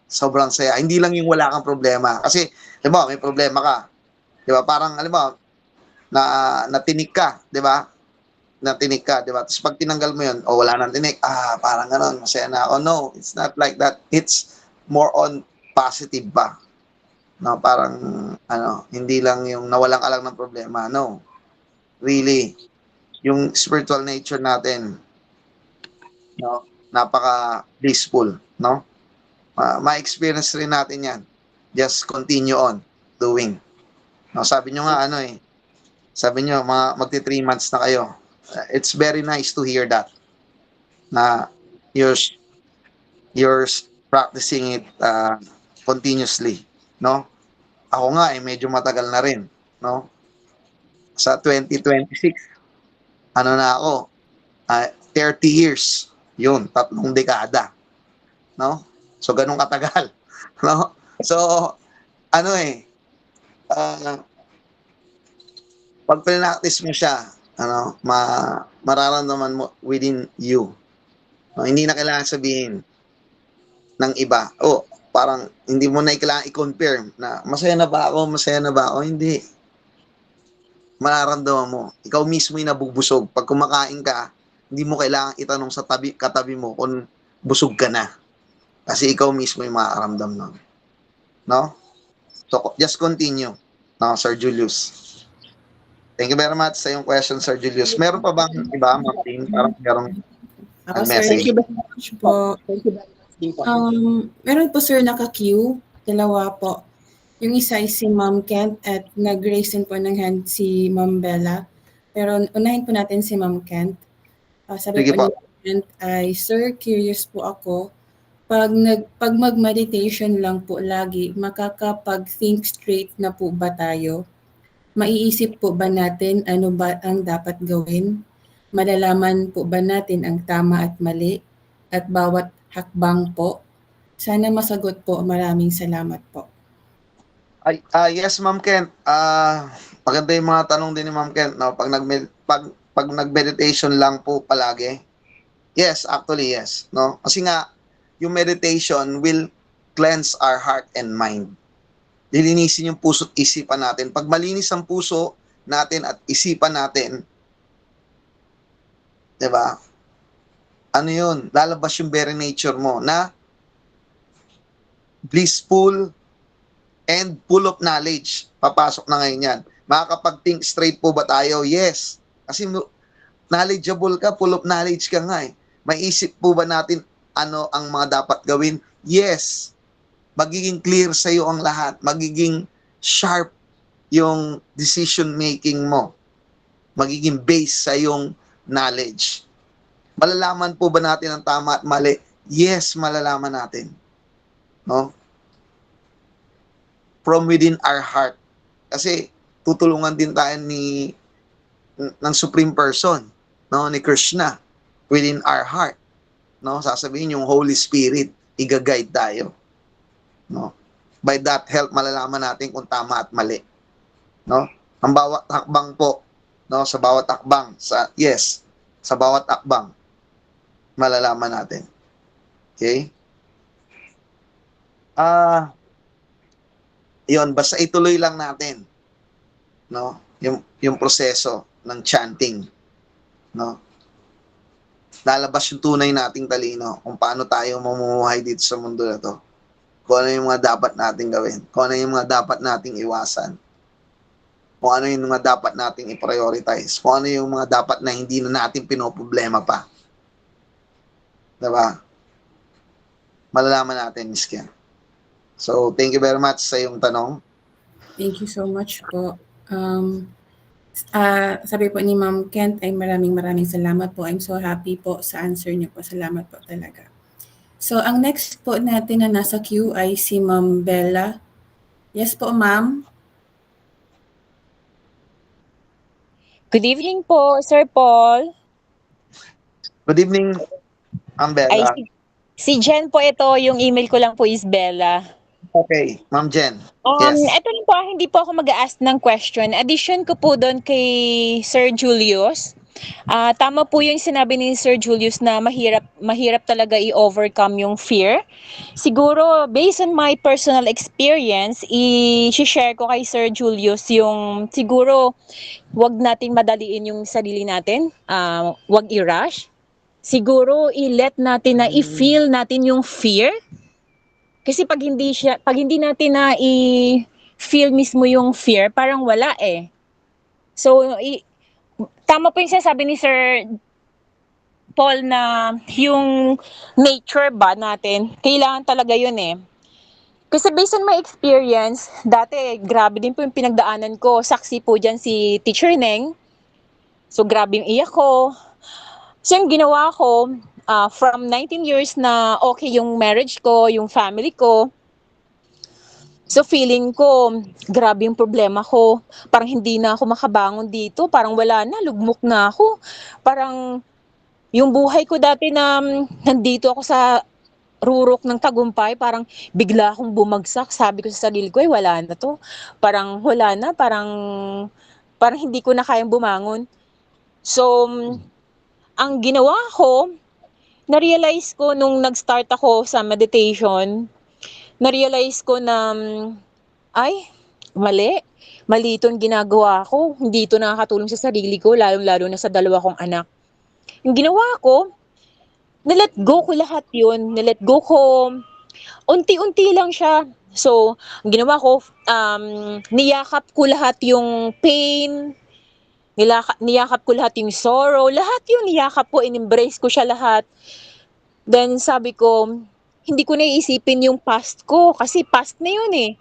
Sobrang saya. Hindi lang yung wala kang problema. Kasi, di ba, may problema ka. Di ba? Parang, alam mo, natinik ka, di ba? Natinik ka, di ba? Tapos pag tinanggal mo yun, o wala nang tinik, parang gano'n, masaya na ako. No, it's not like that. It's more on positive ba? No, parang, ano, hindi lang yung nawalan ka lang ng problema. No. Really, yung spiritual nature natin, no, napaka blissful, no? Ma-experience rin natin yan. Just continue on doing. No, sabi nyo nga ano sabi nyo magti 3 months na kayo. It's very nice to hear that. Na you're practicing it continuously, no? Ako nga medyo matagal na rin, no? Sa 2026, ano na ako, 30 years. Yun, 3 dekada. No? So, ganun katagal. No? So, ano pag pinractice mo siya, ano, mararamdaman mo within you. No? Hindi na kailangan sabihin ng iba. Parang hindi mo na kailangan i-confirm na masaya na ba ako? Hindi. Mararamdaman mo. Ikaw mismo yung nabubusog. Pag kumakain ka, hindi mo kailangan itanong sa katabi mo kung busog ka na. Kasi ikaw mismo yung makakaramdam nun. No? So, just continue. No, Sir Julius. Thank you very much sa yung question, Sir Julius. Meron pa bang iba, Martin? Parang merong Sir, message. Thank you very much po. Thank you very much din po. Meron po, sir, naka-queue. Dalawa po. Yung isa ay si Ma'am Kent at nag-raise din po ng hand si Ma'am Bella. Pero unahin po natin si Ma'am Kent. Sabi Sige po po. ni Ma'am Kent ay, Sir, curious po ako. Pag mag-meditation lang po lagi, makakapag-think straight na po ba tayo? Maiisip po ba natin ano ba ang dapat gawin? Malalaman po ba natin ang tama at mali? At bawat hakbang po? Sana masagot po. Maraming salamat po. Yes, Ma'am Kent. Maganda yung mga tanong din ni Ma'am Kent. No? Pag nag-meditation lang po palagi, yes, actually yes. No? Kasi nga, yung meditation will cleanse our heart and mind. Lilinisin yung puso at isipan natin. Pag malinis ang puso natin at isipan natin, di ba? Ano yun? Lalabas yung very nature mo na blissful and full of knowledge. Papasok na ngayon yan. Makakapag-think straight po ba tayo? Yes. Kasi knowledgeable ka, full of knowledge ka nga May isip po ba natin ano ang mga dapat gawin? Yes. Magiging clear sa iyo ang lahat. Magiging sharp yung decision making mo. Magiging based sa yung knowledge. Malalaman po ba natin ang tama at mali? Yes, malalaman natin. No? From within our heart. Kasi tutulungan din tayo ng Supreme Person, no, ni Krishna within our heart. No, sasabihin yung Holy Spirit, i-guide tayo. No? By that help malalaman natin kung tama at mali. No? Ang bawat hakbang po, no, sa bawat hakbang, sa bawat hakbang malalaman natin. Okay? Yun, basta ituloy lang natin, no, yung proseso ng chanting, no. Lalabas yung tunay nating talino kung paano tayo mamumuhay dito sa mundo na to. Kung ano yung mga dapat nating gawin. Kung ano yung mga dapat nating iwasan. kung ano yung mga dapat nating i-prioritize, kung ano yung mga dapat na hindi na natin pinoproblema pa. Diba? Malalaman natin, Miss Ken. So, thank you very much sa iyong tanong. Thank you so much po. Sabi po ni Ma'am Kent ay maraming salamat po. I'm so happy po sa answer niyo po. Salamat po talaga. So, ang next po natin na nasa queue ay si Ma'am Bella. Yes po, Ma'am. Good evening po, Sir Paul. Good evening, Ma'am Ay, Bella. si Jen po ito, yung email ko lang po is Bella. Okay, Ma'am Jen. Yes. Ito lang po, hindi po ako mag-a-ask ng question. Addition ko po doon kay Sir Julius. Tama po yung sinabi ni Sir Julius na mahirap talaga i-overcome yung fear. Siguro, based on my personal experience, i-share ko kay Sir Julius yung siguro wag nating madaliin yung sarili natin, wag i-rush. Siguro i-let natin na i-feel natin yung fear. Kasi pag hindi natin na i-feel mismo yung fear, parang wala eh. So tama po yung sinasabi ni Sir Paul na yung nature ba natin, kailangan talaga yun eh. Kasi based on my experience, dati grabe din po yung pinagdaanan ko. Saksi po dyan si Teacher Neng. So grabe yung iyak ko. So yung ginawa ko, from 19 years na okay yung marriage ko, yung family ko. So feeling ko, grabe yung problema ko. Parang hindi na ako makabangon dito. Parang wala na, lugmok na ako. Parang yung buhay ko dati na nandito ako sa rurok ng tagumpay, parang bigla akong bumagsak. Sabi ko sa sarili ko, wala na to. Parang wala na, parang hindi ko na kayang bumangon. So, ang ginawa ko, na-realize ko nung nag-start ako sa meditation, na-realize ko na, ay, mali itong ginagawa ko. Hindi ito nakakatulong sa sarili ko, lalong-lalo na sa dalawa kong anak. Yung ginawa ko, na-let go ko lahat yun. Na-let go ko, unti-unti lang siya. So, ang ginawa ko, niyakap ko lahat yung pain, niyakap ko lahat yung sorrow, lahat yun niyakap ko, in-embrace ko siya lahat. Then sabi ko, hindi ko naiisipin yung past ko kasi past na yun eh.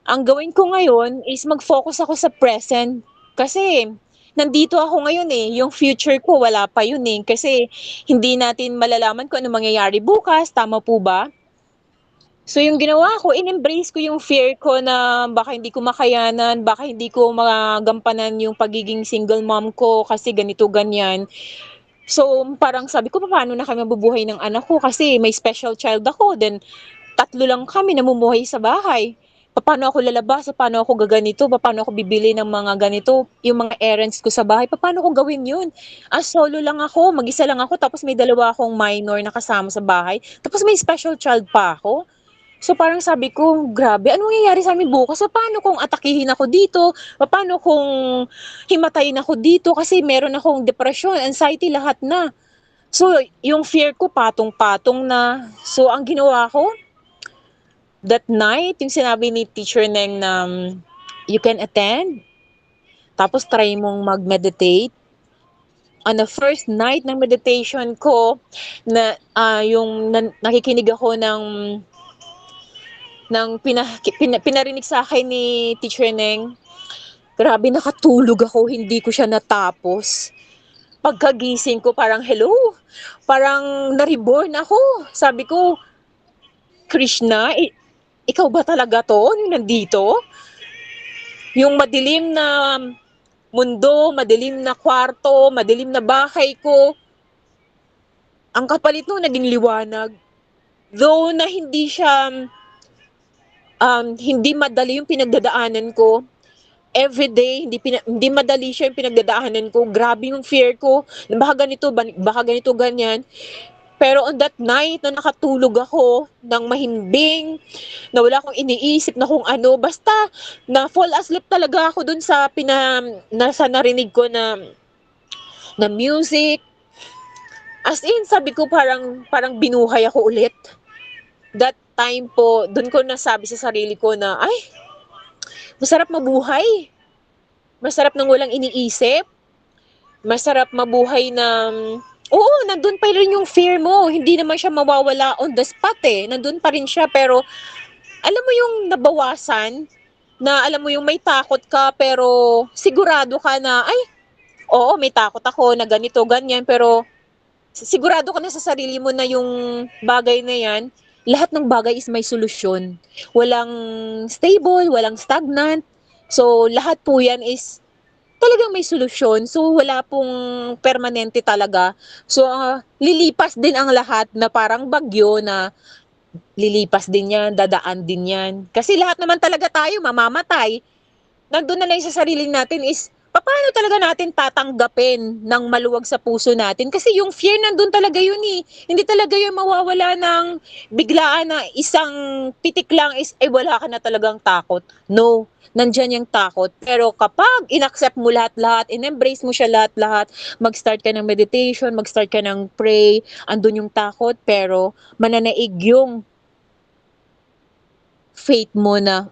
Ang gawin ko ngayon is mag-focus ako sa present kasi nandito ako ngayon eh. Yung future ko wala pa yun eh kasi hindi natin malalaman kung ano mangyayari bukas, tama po ba? So yung ginawa ko, in-embrace ko yung fear ko na baka hindi ko makayanan, baka hindi ko magampanan yung pagiging single mom ko kasi ganito, ganyan. So parang sabi ko, paano na kami mabubuhay ng anak ko kasi may special child ako, then 3 lang kami namumuhay sa bahay. Paano ako lalabas, paano ako gaganito, paano ako bibili ng mga ganito, yung mga errands ko sa bahay, paano ko gawin yun? Solo lang ako, mag-isa lang ako, tapos may 2 akong minor na kasama sa bahay, tapos may special child pa ako. So parang sabi ko, grabe, ano mangyayari sa amin bukas? So, paano kung atakihin ako dito? Paano kung himatayin ako dito? Kasi meron akong depression, anxiety, lahat na. So yung fear ko patong-patong na. So ang ginawa ko, that night, yung sinabi ni Teacher Neng na you can attend, tapos try mong mag-meditate. On the first night ng meditation ko, na nakikinig ako ng pinarinig sa akin ni Teacher Neng, grabe nakatulog ako, hindi ko siya natapos. Pagkagising ko parang hello, parang na-reborn ako. Sabi ko, Krishna, ikaw ba talaga to? Yung nandito? Yung madilim na mundo, madilim na kwarto, madilim na bahay ko, ang kapalit nung naging liwanag. Though na hindi siya hindi madali yung pinagdadaanan ko. Everyday, hindi madali siya yung pinagdadaanan ko. Grabe yung fear ko. Baka ganito, ganyan. Pero on that night, na nakatulog ako ng mahimbing, na wala akong iniisip na kung ano, basta na fall asleep talaga ako dun sa narinig ko na music. As in, sabi ko parang binuhay ako ulit. That time po, dun ko nasabi sa sarili ko na, ay, masarap mabuhay. Masarap ng walang iniisip. Masarap mabuhay ng, oo, nandun pa rin yung fear mo. Hindi naman siya mawawala on the spot eh. Nandun pa rin siya, pero alam mo yung nabawasan, na alam mo yung may takot ka, pero sigurado ka na, ay, oo, may takot ako na ganito, ganyan, pero sigurado ka na sa sarili mo na yung bagay na yan, lahat ng bagay is may solusyon. Walang stable, walang stagnant. So, lahat po yan is talagang may solusyon. So, wala pong permanente talaga. So, lilipas din ang lahat na parang bagyo na lilipas din yan, dadaan din yan. Kasi lahat naman talaga tayo mamamatay. Nandun na lang sa sarili natin is, paano talaga natin tatanggapin ng maluwag sa puso natin? Kasi yung fear nandun talaga yun eh. Hindi talaga yun mawawala ng biglaan na isang pitik lang is, ay wala ka na talagang takot. No, nandyan yung takot. Pero kapag inaccept mo lahat-lahat, in-embrace mo siya lahat-lahat, mag-start ka ng meditation, mag-start ka ng pray, andun yung takot, pero mananaig yung faith mo na,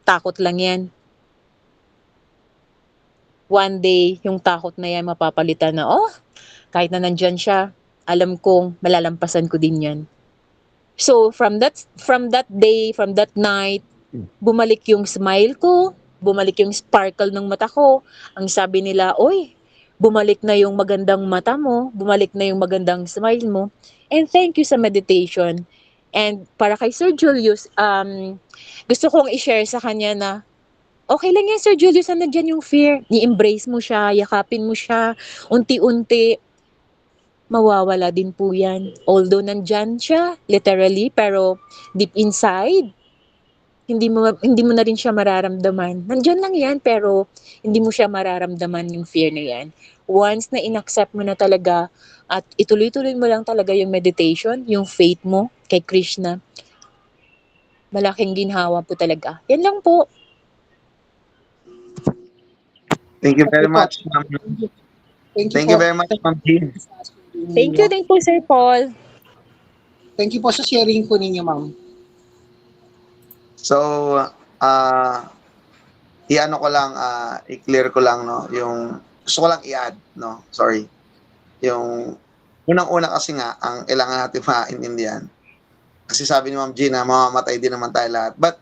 takot lang yan. One day, yung takot na yan mapapalitan na, oh, kahit na nandyan siya, alam kong malalampasan ko din yan. So, from that day, from that night, bumalik yung smile ko, bumalik yung sparkle ng mata ko. Ang sabi nila, oy, bumalik na yung magandang mata mo, bumalik na yung magandang smile mo. And thank you sa meditation. And para kay Sir Julius, gusto kong i-share sa kanya na, okay lang yan, Sir Julius, nandiyan yung fear. I-embrace mo siya, yakapin mo siya, unti-unti, mawawala din po yan. Although nandyan siya, literally, pero deep inside, hindi mo na rin siya mararamdaman. Nandyan lang yan, pero hindi mo siya mararamdaman yung fear na yan. Once na inaccept mo na talaga, at ituloy-tuloy mo lang talaga yung meditation, yung faith mo kay Krishna, malaking ginhawa po talaga. Yan lang po. Thank you very Okay po. much, ma'am. Thank Thank you very much, Ma'am Jean. Thank you din po, Sir Paul. Thank you po sa sharing po ninyo, ma'am. So, i-ano ko lang, i-clear ko lang, no, yung, gusto ko lang i-add, no, sorry. Yung, unang-una kasi nga, ang kailangan natin maintindihan. Kasi sabi ni Ma'am Jean na mamamatay din naman tayo lahat. But,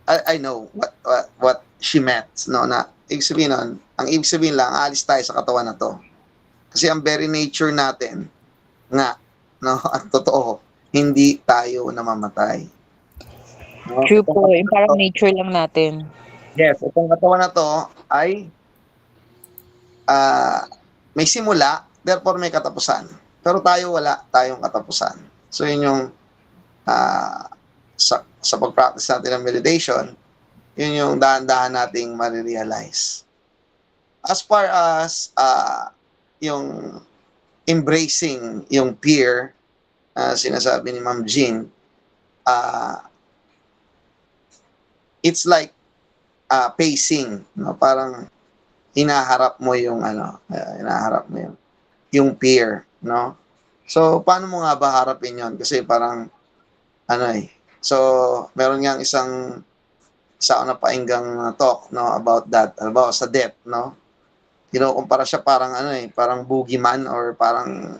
I know what she meant, no, na, ibig sabihin nun, ang ibig sabihin lang, aalis tayo sa katawan na to. Kasi ang very nature natin, nga, no, at totoo, hindi tayo namamatay. No? True po, yung parang nature lang natin. Yes, itong katawan na to ay may simula, therefore may katapusan. Pero tayo wala tayong katapusan. So yun yung sa pag-practice natin ng meditation, yun yung dahan-dahan nating marirealize. As far as yung embracing yung fear, sinasabi ni Ma'am Jean, it's like pacing, no? Parang hinaharap mo yung yung fear, no? So paano mo nga ba harapin yon? Kasi parang so meron nga isang na painggang talk, no, about that, about sa death, no? Kinukumpara siya parang parang boogeyman, or parang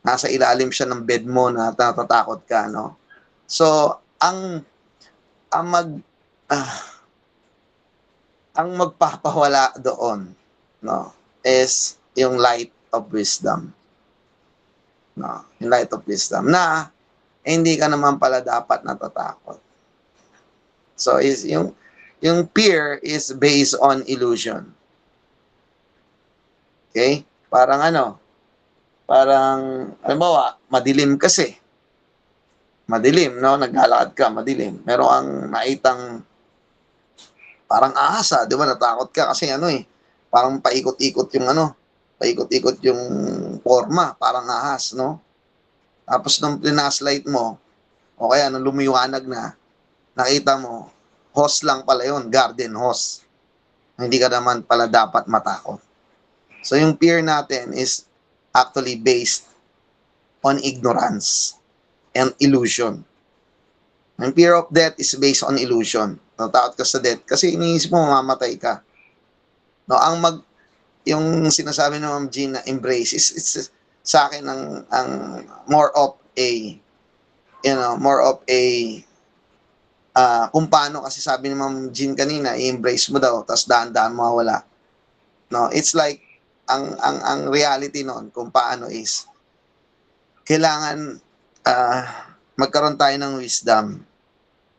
nasa ilalim siya ng bed mo na natatakot ka, no? So ang magpapawala doon, no, is yung light of wisdom, no, yung light of wisdom na hindi ka naman pala dapat natatakot. So is yung fear is based on illusion. Okay? Parang halimbawa, madilim kasi. Madilim, no? Naglalakad ka, madilim. Meron kang nakitang parang ahas, di ba? Natakot ka kasi parang paikot-ikot yung forma, parang ahas, no? Tapos nung pinaslight mo, o kaya nung lumiwanag na, nakita mo, hose lang pala yun, garden hose. Hindi ka naman pala dapat matakot. So yung fear natin is actually based on ignorance and illusion. Ang fear of death is based on illusion. Natakot ka sa death kasi iniisip mo mamamatay ka. No, yung sinasabi ng Ma'am Jean na embrace it's sa akin ang more of a more of a kung paano, kasi sabi ni Ma'am Jean kanina, i-embrace mo daw tapos dahan-dahan mawala. No, it's like ang reality noon kung paano is kailangan magkaroon tayo ng wisdom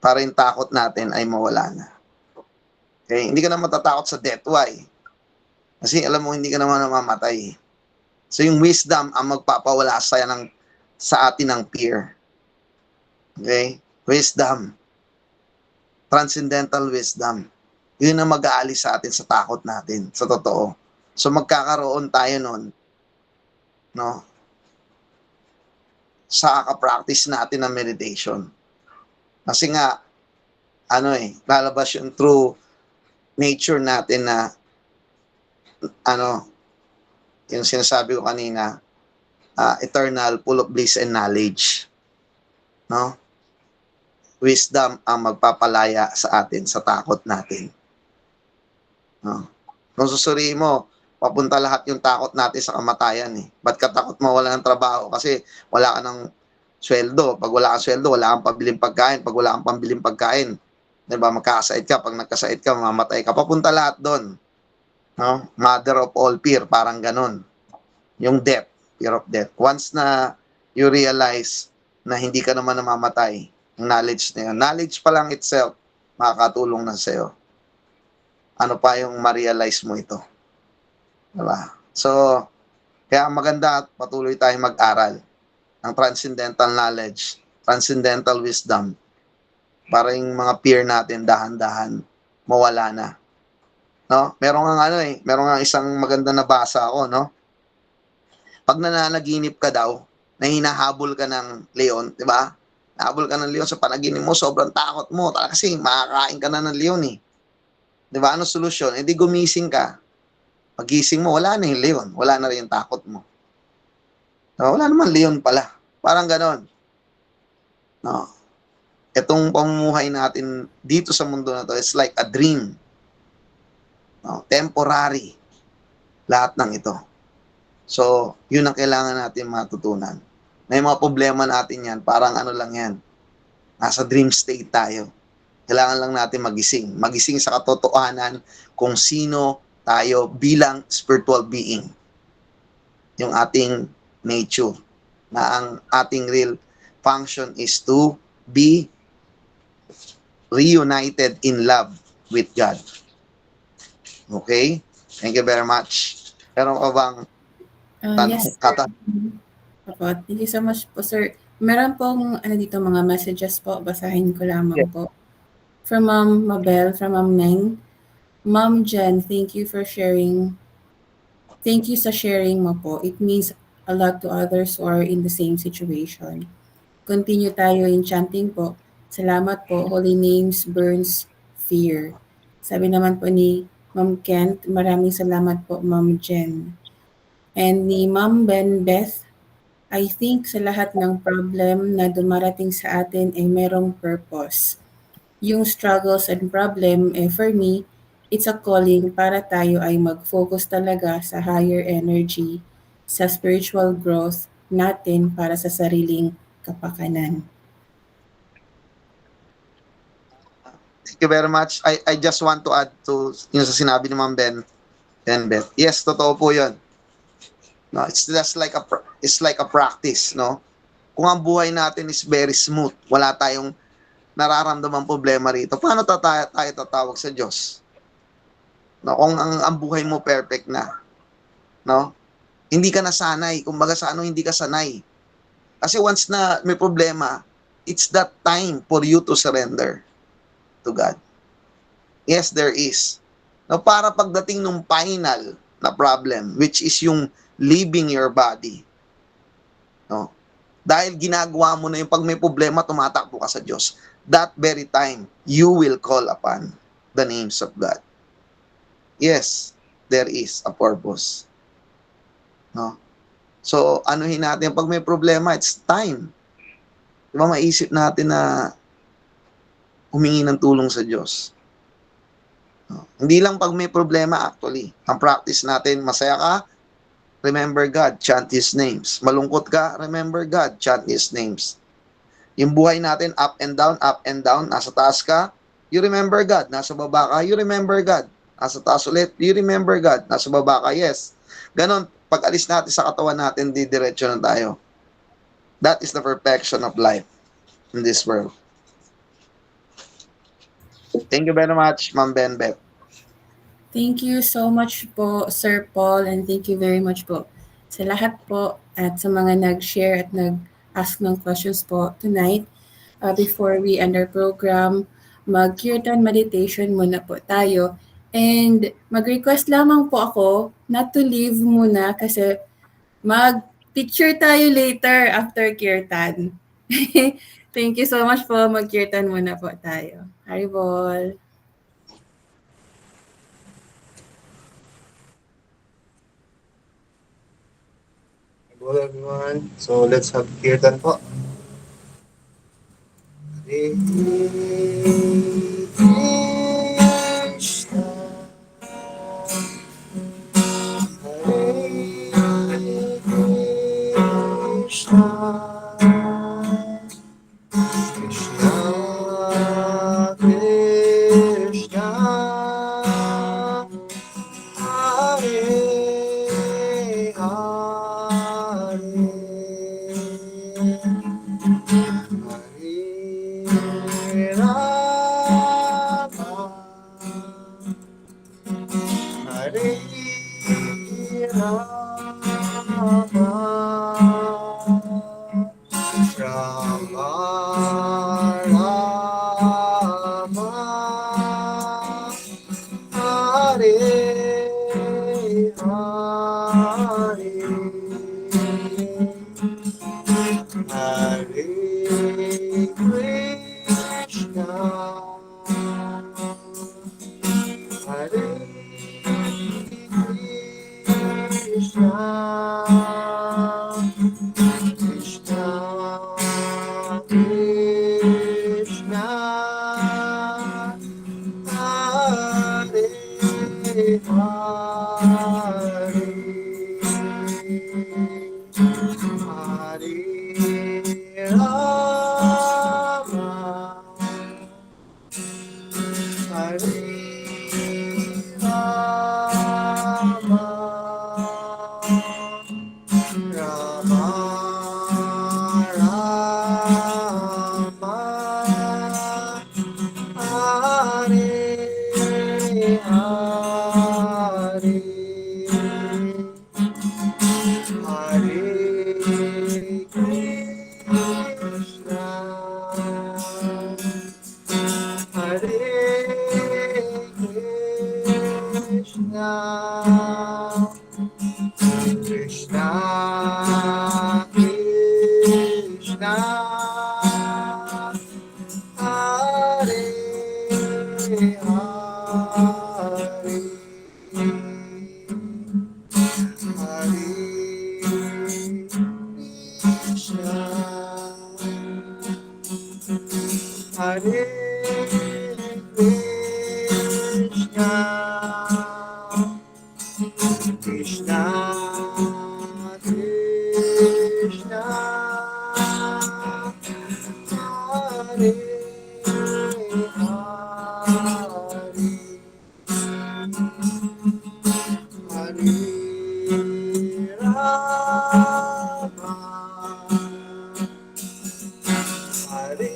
para yung takot natin ay mawala na. Okay, hindi ka na matatakot sa death. Why? Kasi alam mo hindi ka naman namamatay. So yung wisdom ang magpapawala sa atin ng fear. Okay? Wisdom. Transcendental wisdom. Yun ang mag-aalis sa atin sa takot natin, sa totoo. So magkakaroon tayo nun, no? Sa kaka-practice natin ng meditation. Kasi nga, lalabas yung true nature natin na, yung sinasabi ko kanina, eternal, full of bliss and knowledge. No? Wisdom ang magpapalaya sa atin, sa takot natin. No? Kung susuriin mo, papunta lahat yung takot natin sa kamatayan eh. Ba't ka takot mawala ng trabaho? Kasi wala ka ng sweldo. Pag wala kang sweldo, wala kang pabiling pagkain. Pag wala kang pabiling pagkain, diba, magkakasait ka. Pag nagkasait ka, mamamatay ka. Papunta lahat doon. No? Mother of all fear, parang ganon. Yung death, fear of death. Once na you realize na hindi ka naman namamatay, yung knowledge na yun. Knowledge pa lang itself, makakatulong na sa'yo. Ano pa yung ma-realize mo ito? Diba? So, kaya maganda at patuloy tayong mag-aral ng transcendental knowledge, transcendental wisdom, para yung mga peer natin dahan-dahan mawala na. No? Meron nga isang maganda na basa ako, no? Pag nananaginip ka daw, na hinahabol ka ng leon, di ba? Nahabol ka ng leon sa panaginip mo, sobrang takot mo, kasi makakain ka na ng leon eh. Di ba? Ano solusyon? Di gumising ka. Pagising mo, wala na yung leon. Wala na rin yung takot mo. No, wala naman leon pala. Parang ganon. No. Itong pamumuhay natin dito sa mundo na to, it's like a dream. No, temporary. Lahat ng ito. So, yun ang kailangan natin matutunan. Na yung mga problema natin yan, parang ano lang yan. Nasa dream state tayo. Kailangan lang natin magising. Magising sa katotohanan kung sino tayo bilang spiritual being. Yung ating nature. Na ang ating real function is to be reunited in love with God. Okay? Thank you very much. Meron ka bang tanong? Yes, sir. Opo, thank you so much po, sir. Meron pong dito mga messages po, basahin ko lamang po. From Ma'am Mabel, from Ma'am Neng. Ma'am Jen, thank you for sharing. Thank you sa sharing mo po. It means a lot to others who are in the same situation. Continue tayo in chanting po. Salamat po. Holy names burns fear. Sabi naman po ni Ma'am Kent, maraming salamat po, Ma'am Jen. And ni Ma'am Ben Beth, I think sa lahat ng problem na dumarating sa atin ay merong purpose. Yung struggles and problem, for me, it's a calling para tayo ay mag-focus talaga sa higher energy, sa spiritual growth natin para sa sariling kapakanan. Thank you very much. I just want to add to yung sa sinabi ni Ma'am Beth. Yes, totoo po 'yun. No, it's just like a practice, no? Kung ang buhay natin is very smooth, wala tayong nararamdamang problema rito, paano tayo tatawag sa Diyos? No, kung ang buhay mo perfect na, no? Hindi ka nasanay, kumbaga sa hindi ka sanay. Kasi once na may problema, it's that time for you to surrender to God. Yes, there is. No, para pagdating nung final na problem, which is yung leaving your body. No? Dahil ginagawa mo na yung pag may problema, tumatakbo ka sa Diyos. That very time, you will call upon the names of God. Yes, there is a purpose. No? So, anuhin natin, pag may problema, it's time. Diba, maisip natin na humingi ng tulong sa Diyos. Hindi lang pag may problema actually. Ang practice natin, masaya ka, remember God, chant His names. Malungkot ka, remember God, chant His names. Yung buhay natin, up and down, nasa taas ka, you remember God. Nasa baba ka, you remember God. Nasa taas ulit, you remember God. Nasa baba ka, yes. Ganon, pag alis natin sa katawan natin, didiretso na tayo. That is the perfection of life in this world. Thank you very much, Ma'am Benbet. Thank you so much po, Sir Paul, and thank you very much po sa lahat po at sa mga nag-share at nag-ask ng questions po tonight. Before we end our program, mag-kirtan meditation muna po tayo. And mag-request lamang po ako not to leave muna kasi mag-picture tayo later after kirtan. Thank you so much po. Mag-kirtan muna po tayo. Haribol. Hello everyone. So let's have kirtan po. Hare Krishna, Hare Krishna, Krishna Krishna, Hare Hare Rama, Hare Rama, Rama Rama, Hare Hare, Hare Krishna, Hare Krishna, Krishna Krishna, Hare Hare, Hare Rama, Hare Rama, Rama Rama, Hare Hare, Hare Krishna, Hare Krishna, Krishna Krishna, Hare Hare, Hare Krishna, Hare Krishna, Krishna Krishna, Hare Hare, Hare Rama, Hare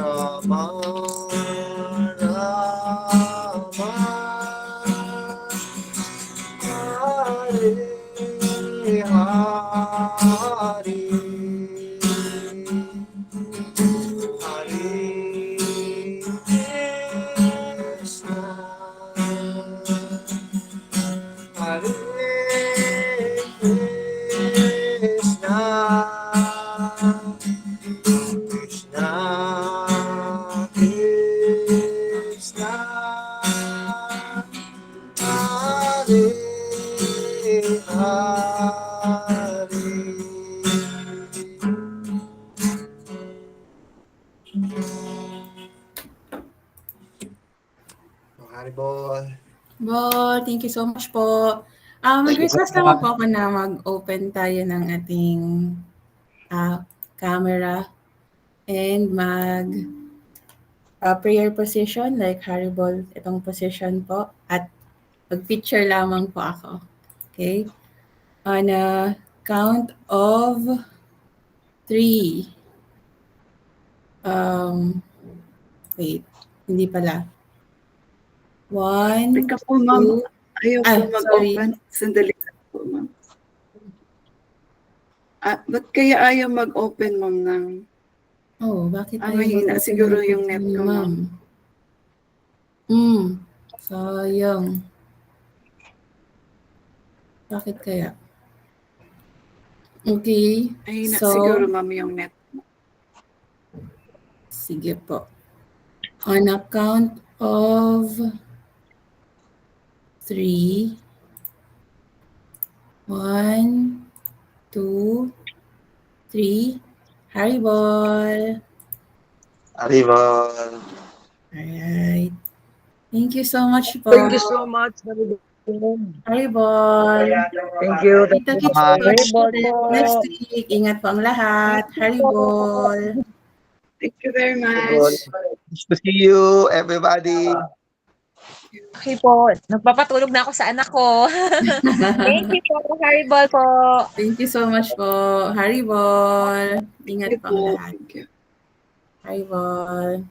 Rama, Rama, Hare Hare, Hare Krishna, Hare Krishna, Krishna Krishna, Hare Hare, Ball, thank you so much po. Mag-request naman po ako na mag-open tayo ng ating camera and prayer position like Haribol, itong position po, at mag-picture lamang po ako. Okay? On a count of 3. Wait, hindi pala. 1, Teka po, ma'am. 2, Ayaw po mag-open. sorry. Sandali lang po, ma'am. Ba't kaya ayaw mag-open, ma'am, ng... Bakit mahina siguro yung net ko, ma'am. Sayang. Bakit kaya? Okay. Mahina So, siguro, ma'am, yung net. sige po. On a count of 3. 1, 2, 3. Haribol. Arrival. Alright. Thank you so much po. Thank you so much. Haribol. Thank you. Kita-kits po next week. Ingat po ang lahat. Haribol. Thank you very much. Nice to see you, everybody. Okay po. Nagpapatulog na ako sa anak ko. Thank you po, Haribol po. Thank you so much po. Haribol. Ingat Thank you po ang po. lahat. Thank you. Haribol.